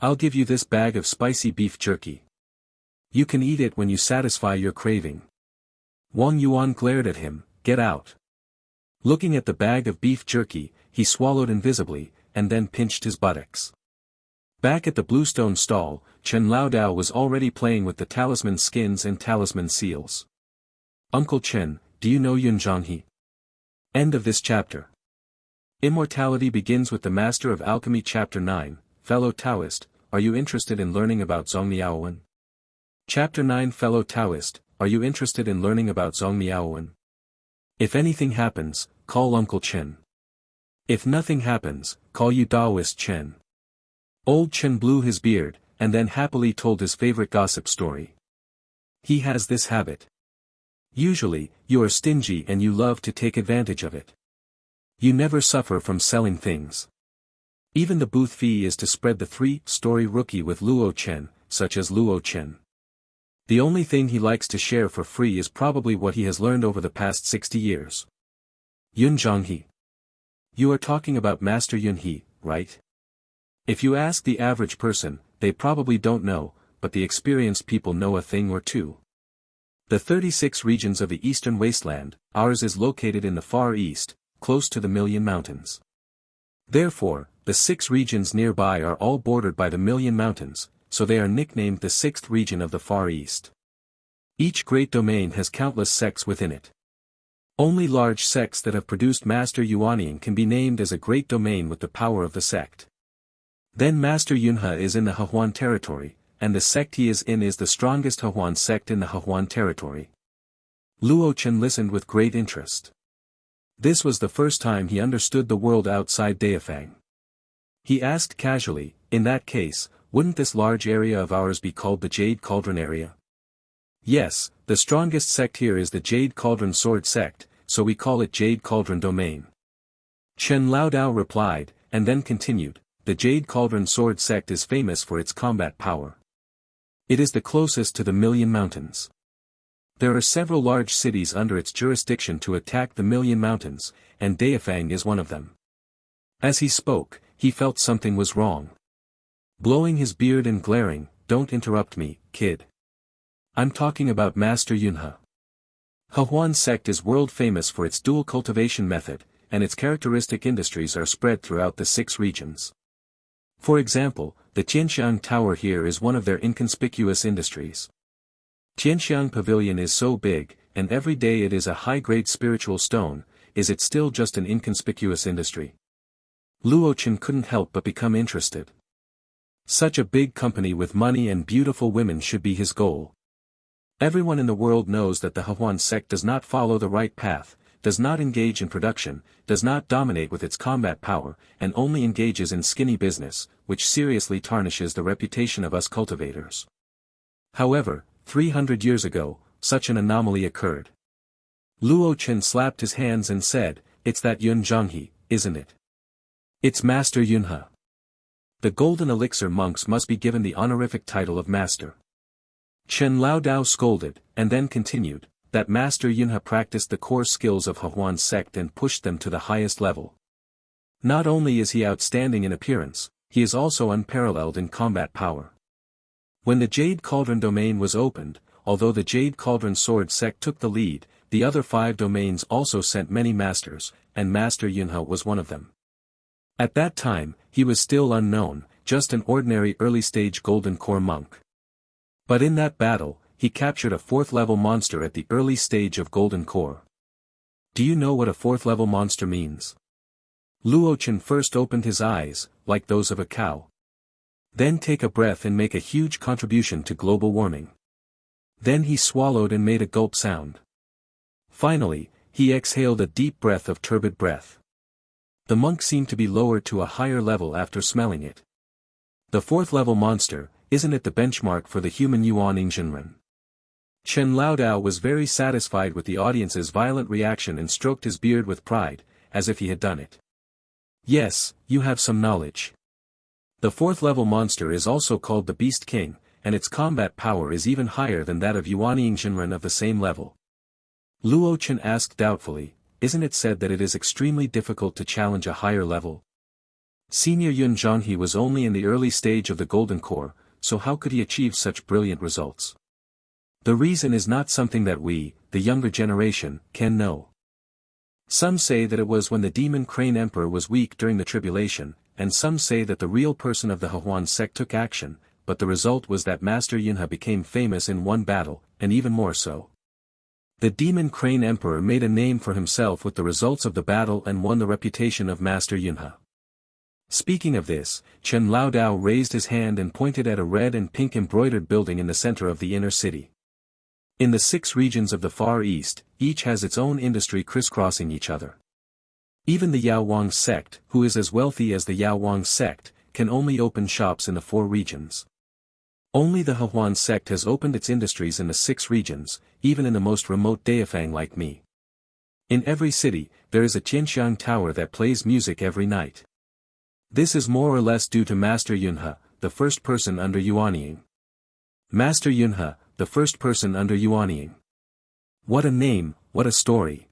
I'll give you this bag of spicy beef jerky. You can eat it when you satisfy your craving. Wang Yuan glared at him, get out. Looking at the bag of beef jerky, he swallowed invisibly, and then pinched his buttocks. Back at the bluestone stall, Chen Laodao was already playing with the talisman skins and talisman seals. Uncle Chen, do you know Yunzhanghe? End of this chapter. Immortality begins with the Master of Alchemy Chapter 9, Fellow Taoist, are you interested in learning about Zhongmiaowen? Chapter 9 Fellow Taoist, are you interested in learning about Zhongmiaowen? If anything happens, call Uncle Chen. If nothing happens, call you Daoist Chen. Old Chen blew his beard, and then happily told his favorite gossip story. He has this habit. Usually, you are stingy and you love to take advantage of it. You never suffer from selling things. Even the booth fee is to spread the 3-story rookie with Luo Chen, such as Luo Chen. The only thing he likes to share for free is probably what he has learned over the past 60 years. Yunzhanghe. You are talking about Master Yunhe, right? If you ask the average person, they probably don't know, but the experienced people know a thing or two. The 36 regions of the Eastern Wasteland, ours is located in the Far East, close to the Million Mountains. Therefore, the 6 regions nearby are all bordered by the Million Mountains, so they are nicknamed the sixth region of the Far East. Each great domain has countless sects within it. Only large sects that have produced Master Yuanying can be named as a great domain with the power of the sect. Then Master Yunhe is in the Hehuan territory, and the sect he is in is the strongest Hehuan sect in the Hehuan territory. Luo Chen listened with great interest. This was the first time he understood the world outside Daifang. He asked casually, in that case, wouldn't this large area of ours be called the Jade Cauldron area? Yes, the strongest sect here is the Jade Cauldron Sword sect, so we call it Jade Cauldron Domain. Chen Laodao replied, and then continued, the Jade Cauldron Sword sect is famous for its combat power. It is the closest to the Million Mountains. There are several large cities under its jurisdiction to attack the Million Mountains, and Daifang is one of them. As he spoke, he felt something was wrong. Blowing his beard and glaring, don't interrupt me, kid. I'm talking about Master Yunhe. Hehuan sect is world famous for its dual cultivation method, and its characteristic industries are spread throughout the 6 regions. For example, the Qianxiang Tower here is one of their inconspicuous industries. Qianxiang Pavilion is so big, and every day it is a high-grade spiritual stone, is it still just an inconspicuous industry? Luo Chen couldn't help but become interested. Such a big company with money and beautiful women should be his goal. Everyone in the world knows that the Hehuan sect does not follow the right path, does not engage in production, does not dominate with its combat power, and only engages in skinny business, which seriously tarnishes the reputation of us cultivators. However, 300 years ago, such an anomaly occurred. Luo Chen slapped his hands and said, it's that Yun Zhanghe, isn't it? It's Master Yunhe. The Golden Elixir monks must be given the honorific title of Master. Chen Laodao scolded, and then continued, that Master Yunhe practiced the core skills of Hehuan sect and pushed them to the highest level. Not only is he outstanding in appearance, he is also unparalleled in combat power. When the Jade Cauldron domain was opened, although the Jade Cauldron Sword sect took the lead, the other 5 domains also sent many masters, and Master Yunhe was one of them. At that time, he was still unknown, just an ordinary early-stage Golden Core monk. But in that battle, he captured a 4th-level monster at the early stage of Golden Core. Do you know what a 4th-level monster means? Luo Chen first opened his eyes, like those of a cow. Then take a breath and make a huge contribution to global warming. Then he swallowed and made a gulp sound. Finally, he exhaled a deep breath of turbid breath. The monk seemed to be lowered to a higher level after smelling it. The 4th-level monster, isn't it the benchmark for the human Yuanying Zhenren? Chen Laodao was very satisfied with the audience's violent reaction and stroked his beard with pride, as if he had done it. Yes, you have some knowledge. The 4th-level monster is also called the Beast King, and its combat power is even higher than that of Yuanying Zhenren of the same level. Luo Chen asked doubtfully, isn't it said that it is extremely difficult to challenge a higher level? Senior Yun Zhanghe was only in the early stage of the Golden Core, so how could he achieve such brilliant results? The reason is not something that we, the younger generation, can know. Some say that it was when the Demon Crane Emperor was weak during the tribulation, and some say that the real person of the Hehuan sect took action, but the result was that Master Yunhe became famous in one battle, and even more so. The Demon Crane Emperor made a name for himself with the results of the battle and won the reputation of Master Yunhe. Speaking of this, Chen Laodao raised his hand and pointed at a red and pink embroidered building in the center of the inner city. In the 6 regions of the Far East, each has its own industry crisscrossing each other. Even the Yaowang sect, who is as wealthy as the Yaowang sect, can only open shops in the 4 regions. Only the Hehuan sect has opened its industries in the 6 regions, even in the most remote Daifang like me. In every city, there is a Qianxiang Tower that plays music every night. This is more or less due to Master Yunhe, the first person under Yuanying. Master Yunhe, the first person under Yuanying. What a name, what a story.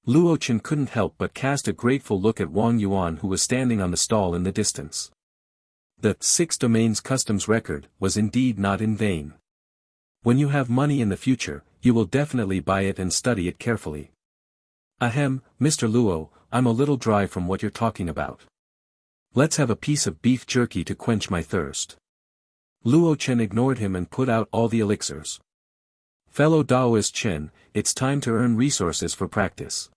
Luo Chen couldn't help but cast a grateful look at Wang Yuan, who was standing on the stall in the distance. The 6 domains customs record was indeed not in vain. When you have money in the future, you will definitely buy it and study it carefully. Ahem, Mr. Luo, I'm a little dry from what you're talking about. Let's have a piece of beef jerky to quench my thirst. Luo Chen ignored him and put out all the elixirs. Fellow Daoist Chen, it's time to earn resources for practice.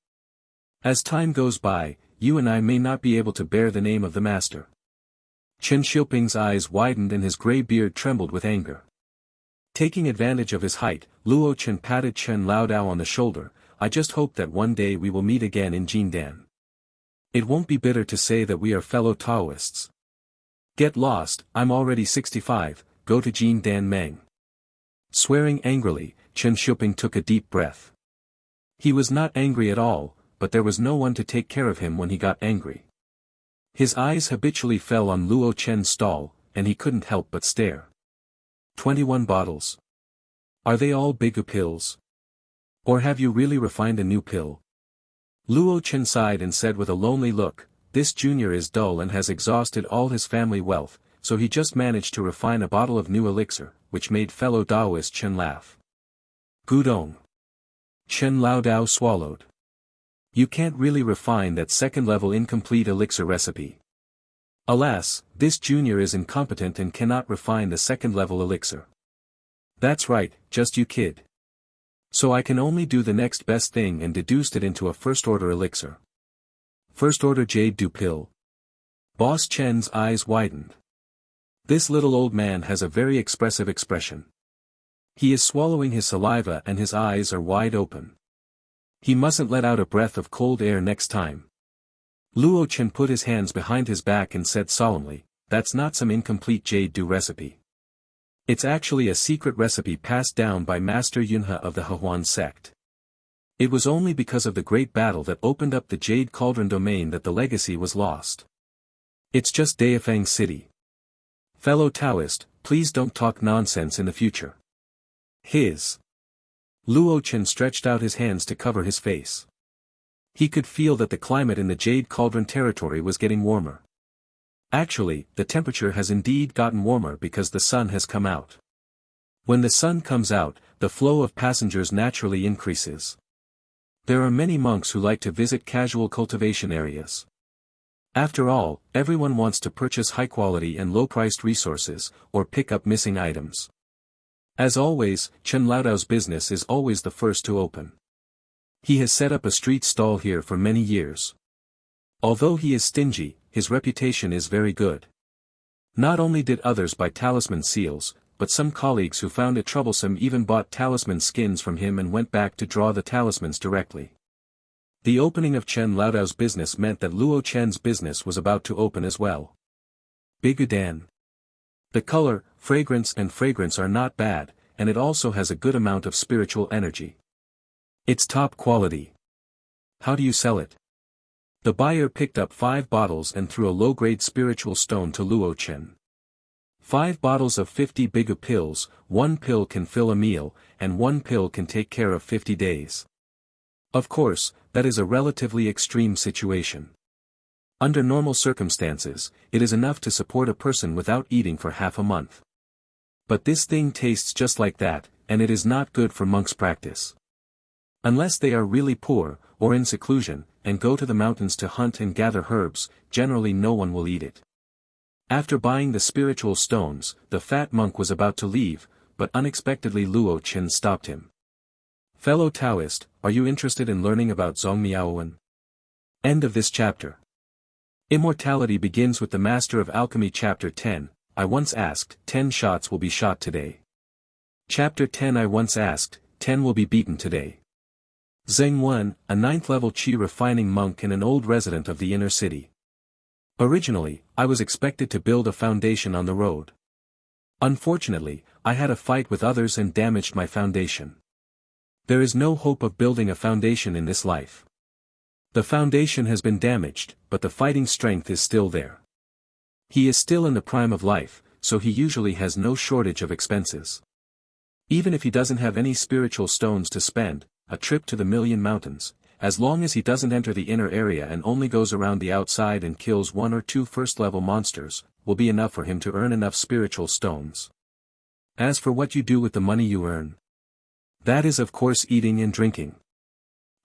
As time goes by, you and I may not be able to bear the name of the master. Chen Xiuping's eyes widened and his gray beard trembled with anger. Taking advantage of his height, Luo Chen patted Chen Laodao on the shoulder. I just hope that one day we will meet again in Jindan. It won't be bitter to say that we are fellow Taoists. Get lost, I'm already 65, go to Jindan Meng. Swearing angrily, Chen Xiuping took a deep breath. He was not angry at all, but there was no one to take care of him when he got angry. His eyes habitually fell on Luo Chen's stall, and he couldn't help but stare. 21 bottles. Are they all Bigu pills? Or have you really refined a new pill? Luo Chen sighed and said with a lonely look, this junior is dull and has exhausted all his family wealth, so he just managed to refine a bottle of new elixir, which made fellow Daoist Chen laugh. Gudong. Chen Laodao swallowed. You can't really refine that second-level incomplete elixir recipe. Alas, this junior is incompetent and cannot refine the second-level elixir. That's right, just you kid. So I can only do the next best thing and deduced it into a first-order elixir. First-order jade dew pill. Boss Chen's eyes widened. This little old man has a very expressive expression. He is swallowing his saliva and his eyes are wide open. He mustn't let out a breath of cold air next time. Luo Chen put his hands behind his back and said solemnly, that's not some incomplete jade dew recipe. It's actually a secret recipe passed down by Master Yunhe of the Hehuan sect. It was only because of the great battle that opened up the Jade Cauldron domain that the legacy was lost. It's just Daifang City. Fellow Taoist, please don't talk nonsense in the future. Luo Chen stretched out his hands to cover his face. He could feel that the climate in the Jade Cauldron territory was getting warmer. Actually, the temperature has indeed gotten warmer because the sun has come out. When the sun comes out, the flow of passengers naturally increases. There are many monks who like to visit casual cultivation areas. After all, everyone wants to purchase high-quality and low-priced resources, or pick up missing items. As always, Chen Laodao's business is always the first to open. He has set up a street stall here for many years. Although he is stingy, his reputation is very good. Not only did others buy talisman seals, but some colleagues who found it troublesome even bought talisman skins from him and went back to draw the talismans directly. The opening of Chen Laodao's business meant that Luo Chen's business was about to open as well. Bigudan. The color, fragrance are not bad, and it also has a good amount of spiritual energy. It's top quality. How do you sell it? The buyer picked up 5 bottles and threw a low-grade spiritual stone to Luo Chen. 5 bottles of 50 Bigu pills, 1 pill can fill a meal, and 1 pill can take care of 50 days. Of course, that is a relatively extreme situation. Under normal circumstances, it is enough to support a person without eating for half a month. But this thing tastes just like that, and it is not good for monks' practice. Unless they are really poor, or in seclusion, and go to the mountains to hunt and gather herbs, generally no one will eat it. After buying the spiritual stones, the fat monk was about to leave, but unexpectedly Luo Chen stopped him. Fellow Taoist, are you interested in learning about Zhongmiaowen? End of this chapter. Immortality begins with the Master of Alchemy Chapter 10, I once asked, 10 shots will be shot today. Chapter 10 I once asked, 10 will be beaten today. Zheng Wen, a 9th-level qi refining monk and an old resident of the inner city. Originally, I was expected to build a foundation on the road. Unfortunately, I had a fight with others and damaged my foundation. There is no hope of building a foundation in this life. The foundation has been damaged, but the fighting strength is still there. He is still in the prime of life, so he usually has no shortage of expenses. Even if he doesn't have any spiritual stones to spend, a trip to the Million Mountains, as long as he doesn't enter the inner area and only goes around the outside and kills 1 or 2 first-level monsters, will be enough for him to earn enough spiritual stones. As for what you do with the money you earn, that is of course eating and drinking.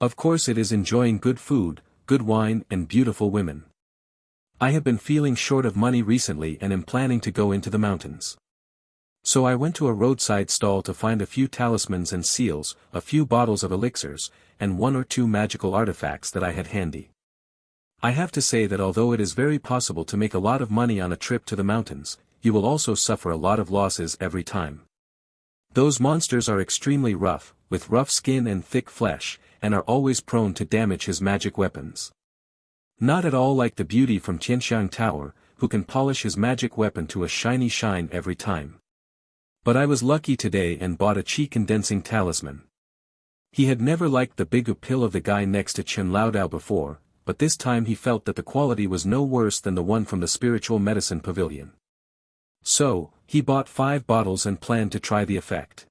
Of course it is enjoying good food, good wine and beautiful women. I have been feeling short of money recently and am planning to go into the mountains. So I went to a roadside stall to find a few talismans and seals, a few bottles of elixirs, and one or two magical artifacts that I had handy. I have to say that although it is very possible to make a lot of money on a trip to the mountains, you will also suffer a lot of losses every time. Those monsters are extremely rough, with rough skin and thick flesh, and are always prone to damage his magic weapons. Not at all like the beauty from Tianxiang Tower, who can polish his magic weapon to a shiny shine every time. But I was lucky today and bought a chi condensing talisman. He had never liked the big pill of the guy next to Chen Laodao before, but this time he felt that the quality was no worse than the one from the spiritual medicine pavilion. So, he bought 5 bottles and planned to try the effect.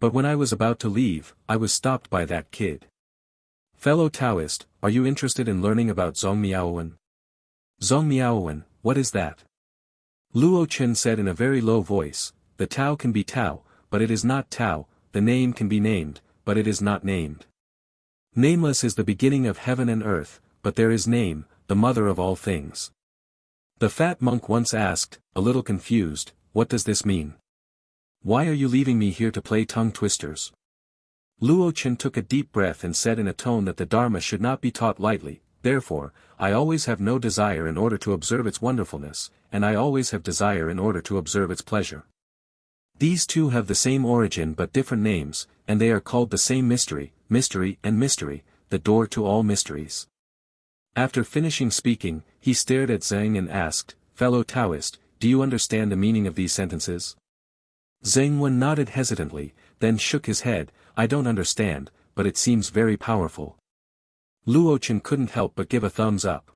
But when I was about to leave, I was stopped by that kid. "Fellow Taoist, are you interested in learning about Zongmiaowen?" "Zongmiaowen, what is that?" Luo Chen said in a very low voice. "The Tao can be Tao, but it is not Tao, the name can be named, but it is not named. Nameless is the beginning of heaven and earth, but there is Name, the mother of all things." The fat monk once asked, a little confused, "What does this mean? Why are you leaving me here to play tongue twisters?" Luo Chen took a deep breath and said in a tone that the Dharma should not be taught lightly, "Therefore, I always have no desire in order to observe its wonderfulness, and I always have desire in order to observe its pleasure. These two have the same origin but different names, and they are called the same mystery, mystery and mystery, the door to all mysteries." After finishing speaking, he stared at Zheng and asked, "Fellow Taoist, do you understand the meaning of these sentences?" Zheng Wen nodded hesitantly, then shook his head, "I don't understand, but it seems very powerful." Luo Chen couldn't help but give a thumbs up.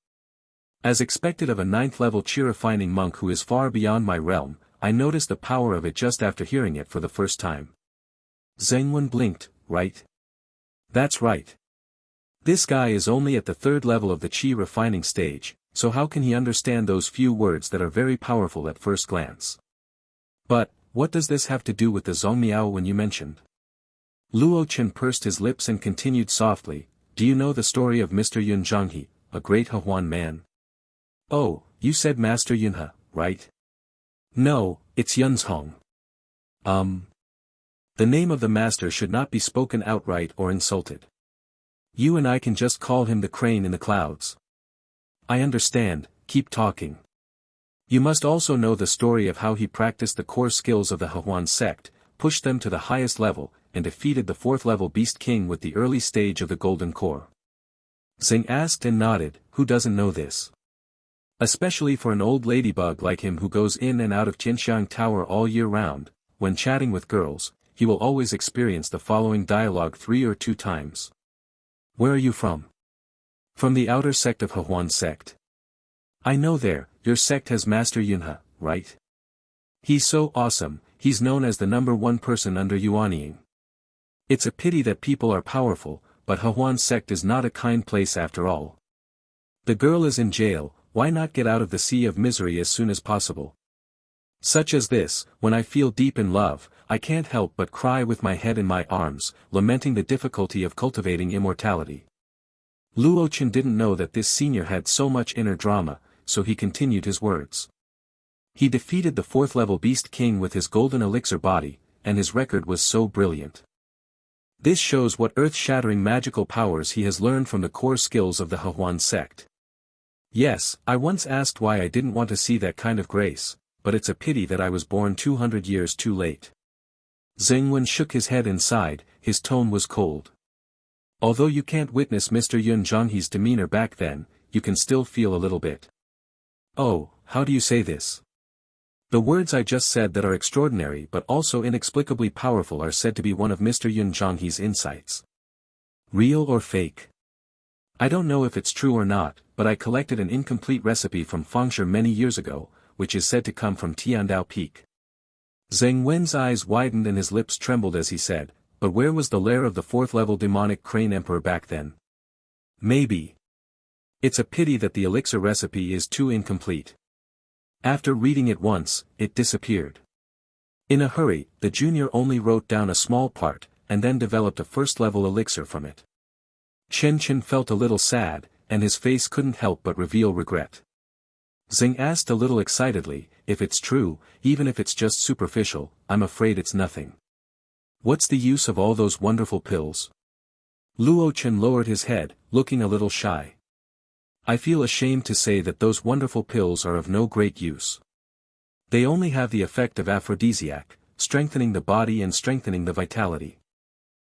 As expected of a 9th-level chi-refining monk who is far beyond my realm, I noticed the power of it just after hearing it for the first time. Zheng Wen blinked, "Right? That's right. This guy is only at the 3rd level of the chi-refining stage, so how can he understand those few words that are very powerful at first glance? But, what does this have to do with the Zongmiao when you mentioned?" Luo Chen pursed his lips and continued softly, "Do you know the story of Mr. Yun Zhanghe, a great Hehuan man?" "Oh, you said Master Yunhe, right?" "No, it's Yunzhong. The name of the master should not be spoken outright or insulted. You and I can just call him the crane in the clouds." "I understand, keep talking." "You must also know the story of how he practiced the core skills of the Hehuan sect, pushed them to the highest level, and defeated the 4th-level Beast King with the early stage of the Golden Core." Zheng asked and nodded, "Who doesn't know this? Especially for an old ladybug like him who goes in and out of Tianxiang Tower all year round, when chatting with girls, he will always experience the following dialogue 3 or 2 times. "Where are you from?" "From the outer sect of Hehuan sect." "I know there, your sect has Master Yunhe, right? He's so awesome, he's known as the #1 person under Yuanying. It's a pity that people are powerful, but Hehuan sect is not a kind place after all. The girl is in jail, why not get out of the sea of misery as soon as possible? Such as this, when I feel deep in love, I can't help but cry with my head in my arms, lamenting the difficulty of cultivating immortality." Luo Chen didn't know that this senior had so much inner drama, so he continued his words. "He defeated the 4th-level Beast King with his golden elixir body, and his record was so brilliant. This shows what earth-shattering magical powers he has learned from the core skills of the Hehuan sect. Yes, I once asked why I didn't want to see that kind of grace, but it's a pity that I was born 200 years too late." Zheng Wen shook his head and sighed, his tone was cold. "Although you can't witness Mr. Yun Zhanghe's demeanor back then, you can still feel a little bit." "Oh, how do you say this?" "The words I just said that are extraordinary but also inexplicably powerful are said to be one of Mr. Yun Zhanghe's insights." "Real or fake?" "I don't know if it's true or not, but I collected an incomplete recipe from Fengshe many years ago, which is said to come from Tiandao Peak." Zheng Wen's eyes widened and his lips trembled as he said, "But where was the lair of the 4th-level demonic crane emperor back then?" "Maybe. It's a pity that the elixir recipe is too incomplete. After reading it once, it disappeared. In a hurry, the junior only wrote down a small part, and then developed a 1st-level elixir from it." Chen Chen felt a little sad, and his face couldn't help but reveal regret. Zeng asked a little excitedly, if it's true, even if it's just superficial, I'm afraid it's nothing. What's the use of all those wonderful pills? Luo Chen lowered his head, looking a little shy. I feel ashamed to say that those wonderful pills are of no great use. They only have the effect of aphrodisiac, strengthening the body and strengthening the vitality.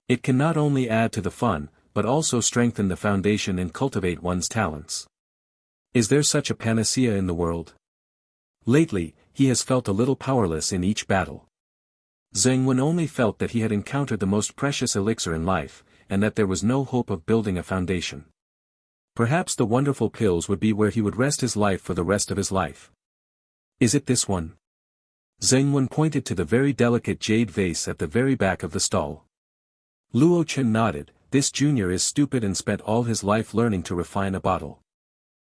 It can not only add to the fun, but also strengthen the foundation and cultivate one's talents. Is there such a panacea in the world? Lately, he has felt a little powerless in each battle. Zheng Wen only felt that he had encountered the most precious elixir in life, and that there was no hope of building a foundation. Perhaps the wonderful pills would be where he would rest his life for the rest of his life. Is it this one? Zheng Wen pointed to the very delicate jade vase at the very back of the stall. Luo Chen nodded. This junior is stupid and spent all his life learning to refine a bottle.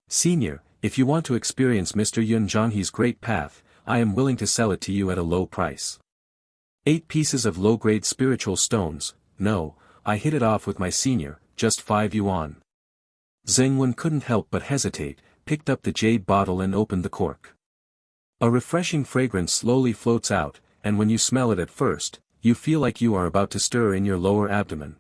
Senior, if you want to experience Mr. Yun Zhanghe's great path, I am willing to sell it to you at a low price. 8 pieces of low-grade spiritual stones. No, I hit it off with my senior, just 5 yuan. Zheng Wen couldn't help but hesitate, picked up the jade bottle and opened the cork. A refreshing fragrance slowly floats out, and when you smell it at first, you feel like you are about to stir in your lower abdomen.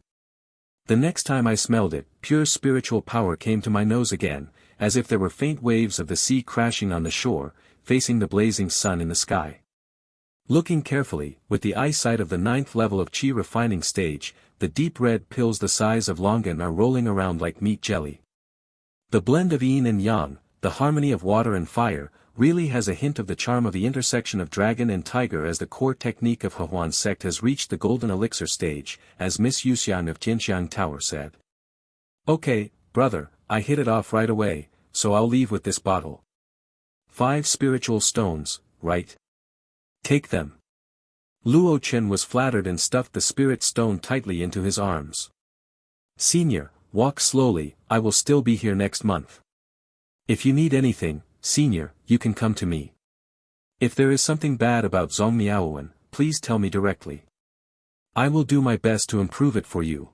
The next time I smelled it, pure spiritual power came to my nose again, as if there were faint waves of the sea crashing on the shore, facing the blazing sun in the sky. Looking carefully, with the eyesight of the 9th level of Qi refining stage, the deep red pills the size of longan are rolling around like meat jelly. The blend of yin and yang, the harmony of water and fire, really has a hint of the charm of the intersection of dragon and tiger, as the core technique of Hehuan's sect has reached the golden elixir stage, as Miss Yuxiang of Tianxiang Tower said. Okay, brother, I hit it off right away, so I'll leave with this bottle. 5 spiritual stones, right? Take them. Luo Chen was flattered and stuffed the spirit stone tightly into his arms. Senior, walk slowly, I will still be here next month. If you need anything, Senior, you can come to me. If there is something bad about Zhong Miaowen, please tell me directly. I will do my best to improve it for you.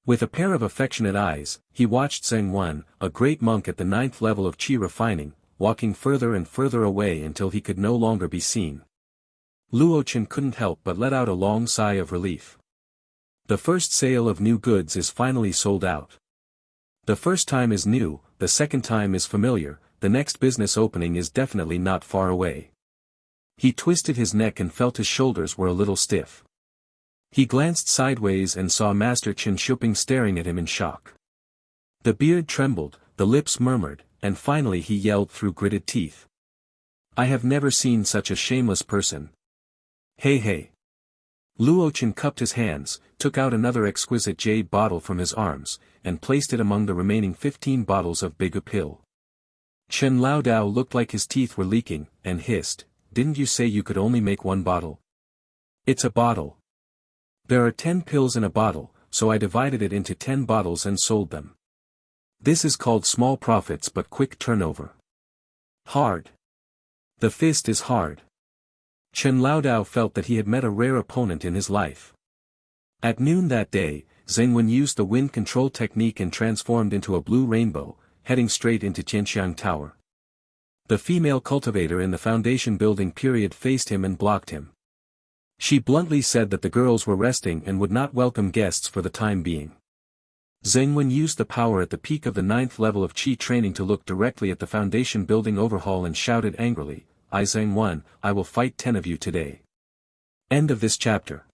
With a pair of affectionate eyes, he watched Zheng Wen, a great monk at the 9th level of Qi refining, walking further and further away until he could no longer be seen. Luo Chen couldn't help but let out a long sigh of relief. The first sale of new goods is finally sold out. The first time is new, the second time is familiar, the next business opening is definitely not far away. He twisted his neck and felt his shoulders were a little stiff. He glanced sideways and saw Master Chen Shuping staring at him in shock. The beard trembled, the lips murmured, and finally he yelled through gritted teeth. I have never seen such a shameless person. Hey hey. Luo Chen cupped his hands, took out another exquisite jade bottle from his arms, and placed it among the remaining 15 bottles of Bigu pill. Chen Laodao looked like his teeth were leaking, and hissed, didn't you say you could only make 1 bottle? It's a bottle. There are 10 pills in a bottle, so I divided it into 10 bottles and sold them. This is called small profits but quick turnover. Hard. The fist is hard. Chen Laodao felt that he had met a rare opponent in his life. At noon that day, Zheng Wen used the wind control technique and transformed into a blue rainbow, heading straight into Tianxiang Tower. The female cultivator in the foundation building period faced him and blocked him. She bluntly said that the girls were resting and would not welcome guests for the time being. Zheng Wen used the power at the peak of the 9th level of Qi training to look directly at the foundation building overhaul and shouted angrily, I Zheng Wen, I will fight 10 of you today. End of this chapter.